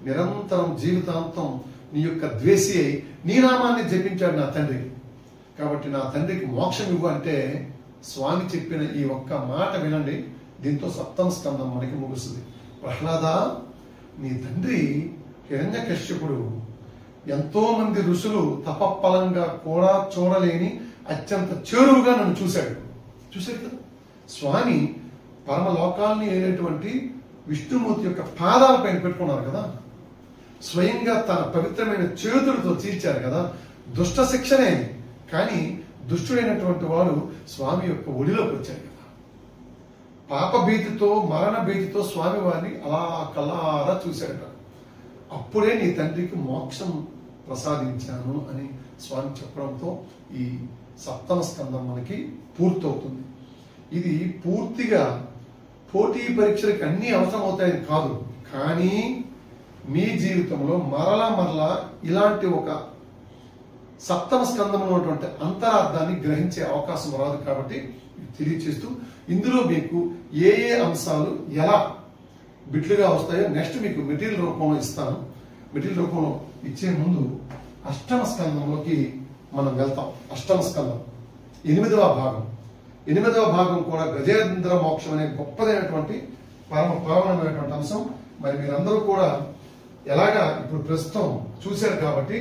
నిరంతరం జీవితాంతం నీ యొక్క ద్వేషి అయి నీ నామాన్ని జపించాడు నా తండ్రి. కాబట్టి నా తండ్రికి మోక్షం ఇవ్వు అంటే స్వామి చెప్పిన ఈ ఒక్క మాట వినండి. దీంతో సప్తమ స్కందం మనకి ముగుస్తుంది. ప్రహ్లాద, నీ తండ్రి హిరణ్యకశ్యపుడు ఎంతో మంది ఋషులు తపఫలంగా కూడా చూడలేని అత్యంత చేరువుగా నన్ను చూశాడు కదా. స్వామి పరమలోకాల్ని ఏలేటువంటి విష్ణుమూర్తి యొక్క పాదాల పైన పెట్టుకున్నారు కదా. స్వయంగా తన పవిత్రమైన చేతులతో చీల్చారు కదా. దుష్ట శిక్షణే, కానీ దుష్టుడైనటువంటి వాడు స్వామి యొక్క ఒడిలోకి వచ్చాడు కదా. పాప భీతితో, మరణ భీతితో స్వామి వారిని అలా కల్లారా చూశాడట. అప్పుడే నీ తండ్రికి మోక్షం ప్రసాదించాను అని స్వామి చెప్పడంతో ఈ సప్తమ స్కందం మనకి పూర్తవుతుంది. ఇది పూర్తిగా పోటీ పరీక్షలకు అన్ని అవసరం అవుతాయని కాదు, కానీ మీ జీవితంలో మరలా ఇలాంటి ఒక సప్తమ స్కందంలో ఉన్నటువంటి అంతరార్థాన్ని గ్రహించే అవకాశం రాదు. కాబట్టి తెలియచేస్తూ ఇందులో మీకు ఏ అంశాలు ఎలా బిట్లుగా వస్తాయో నెక్స్ట్ మీకు మెటీరియల్ రూపంలో ఇస్తాను. మెటీరియల్ రూపంలో ఇచ్చే ముందు అష్టమ స్కందంలోకి మనం వెళ్తాం. అష్టమ స్కందం 8వ భాగం. 8వ భాగం కూడా గజేంద్ర మోక్షం అనే గొప్పదైనటువంటి పరమ పావనమైనటువంటి అంశం. మరి మీరందరూ కూడా ఎలాగా ఇప్పుడు ప్రస్తుతం చూశారు కాబట్టి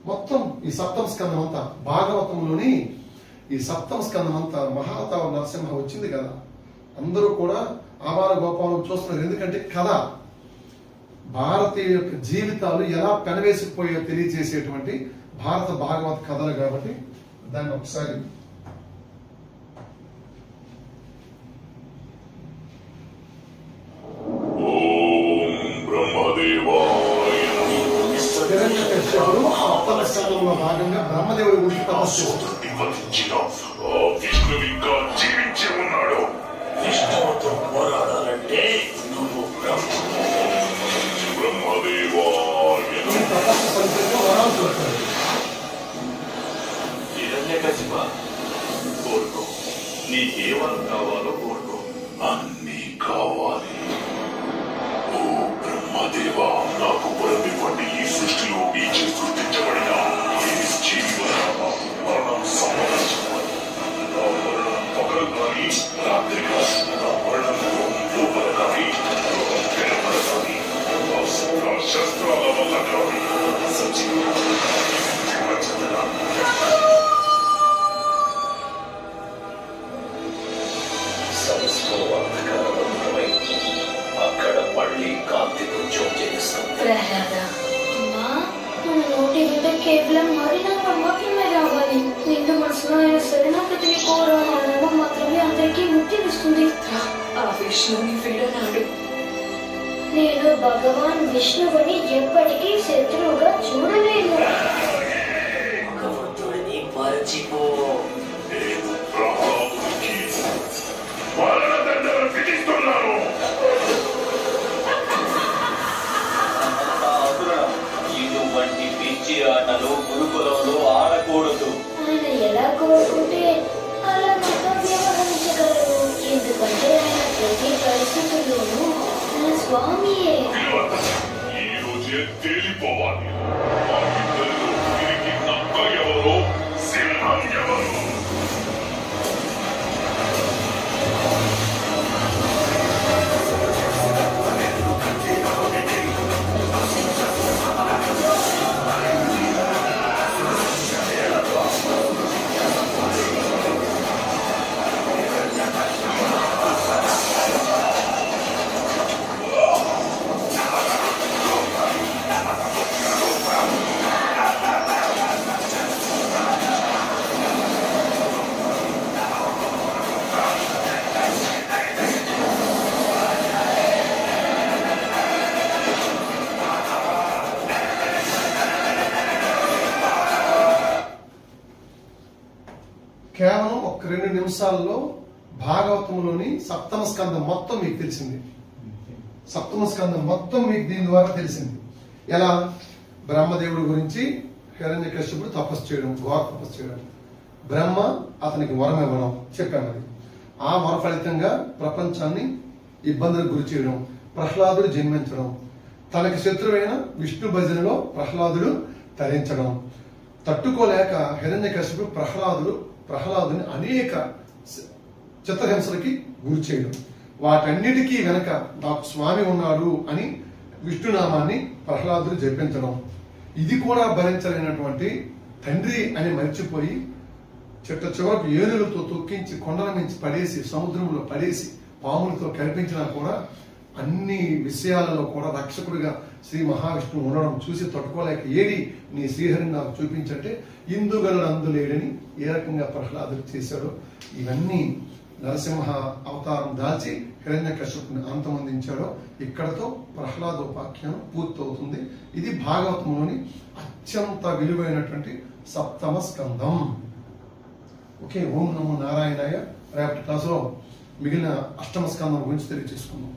మొత్తం ఈ సప్తమ స్కందం అంతా భాగవతంలోని ఈ సప్తమ స్కందం అంతా మహావతార నరసింహ వచ్చింది కదా. అందరూ కూడా ఆబాల గోపాలం చూస్తున్నారు. ఎందుకంటే కథ భారతీయ యొక్క జీవితాలు ఎలా పెనవేసిపోయో తెలియజేసేటువంటి భారత భాగవత కథలు కాబట్టి దాన్ని ఒకసారి సప్తమ స్కందంలో భాగంగా బ్రహ్మదేవుడి గురించి తపస్సు విష్ణువుతో పోరాడాలంటే నువ్వు హిరణ్యకశిప కోరుకో, నీకేమని కావాలో కోరుకో. అన్నీ కావాలి. ఓ బ్రహ్మదేవా, నాకు వరమివ్వండి. ఈ సృష్టిలో నీచే సృష్టించబడిన ఈ జీవన మరణం సంభవించాలి. నా మరణం పగలు కానీ రాత్రి కాదు. నా మరణం లోపల కానీ వెలుపల కానీ శస్త్రాల వల్ల కానీ సజీవ నోటి వెంట కేవలం హరినామ మాత్రమే రావాలి. నిండు మనసులో ఆయన శరణాగతిని కోరడం ఆ నామం మాత్రమే అందరికీ ముక్తినిస్తుంది. ఆ విష్ణుని విడనాడు. నేను భగవాన్ విష్ణువుని ఎప్పటికీ శత్రువుగా చూడలేను. భగవంతుడిని మరచిపో. నేను ప్రహ్లాదునికి మరణదండన విధిస్తున్నాను. ఇటువంటి పిచ్చి ఆటలు గురుకులంలో ఆడకూడదు. ఆయన ఎలా కోరుకుంటే అలా నాతో వ్యవహరించగలరు. ఎందుకంటే ఆయన ప్రతి పరిస్థితుల్లోనూ నా స్వామియే. ఈ రోజే తేలిపోవాలి. ఆ ఇద్దరిలో తిరిగి నక్క ఎవరో సింహం ఎవరు. కేవలం ఒక 2 నిమిషాల్లో భాగవతంలోని సప్తమ స్కందం మొత్తం మీకు తెలిసింది. సప్తమ స్కందం మొత్తం మీకు దీని ద్వారా తెలిసింది. ఎలా బ్రహ్మదేవుడి గురించి హిరణ్యకశ్యపుడు తపస్సు చేయడం, ఘోర తపస్సు చేయడం, బ్రహ్మ అతనికి వరం ఇవ్వడం చెప్పాను. అది ఆ వర ఫలితంగా ప్రపంచాన్ని ఇబ్బందులకు గురి చేయడం, ప్రహ్లాదుడు జన్మించడం, తనకి శత్రువైన విష్ణు భజనలో ప్రహ్లాదుడు తరించడం, తట్టుకోలేక హిరణ్యకశ్యపుడు ప్రహ్లాదుని అనేక చిత్రహింసలకి గురి చేయడం, వాటన్నిటికీ వెనక నాకు స్వామి ఉన్నాడు అని విష్ణునామాన్ని ప్రహ్లాదుడు జపించడం, ఇది కూడా భరించలేనటువంటి తండ్రి అని మర్చిపోయి చిట్ట చివరకు ఏనుగులతో తొక్కించి కొండల మించి పడేసి సముద్రంలో పడేసి పాములతో కల్పించినా కూడా అన్ని విషయాలలో కూడా రక్షకుడిగా శ్రీ మహావిష్ణువు ఉండడం చూసి తట్టుకోలేక ఏడి నీ శ్రీహరిని నాకు చూపించంటే ఇందుగలడు అందులేడని ఏ రకంగా ప్రహ్లాదుడు చేశాడో ఇవన్నీ నరసింహ అవతారం దాల్చి హిరణ్యకశ్యపుని అంతమొందించాడో ఇక్కడతో ప్రహ్లాదోపాఖ్యానం పూర్తవుతుంది. ఇది భాగవతంలోని అత్యంత విలువైనటువంటి సప్తమ స్కందం. ఓకే, ఓం నమో నారాయణాయ. రేపటి క్లాసులో మిగిలిన అష్టమ స్కందం గురించి తెలియజేసుకుందాం.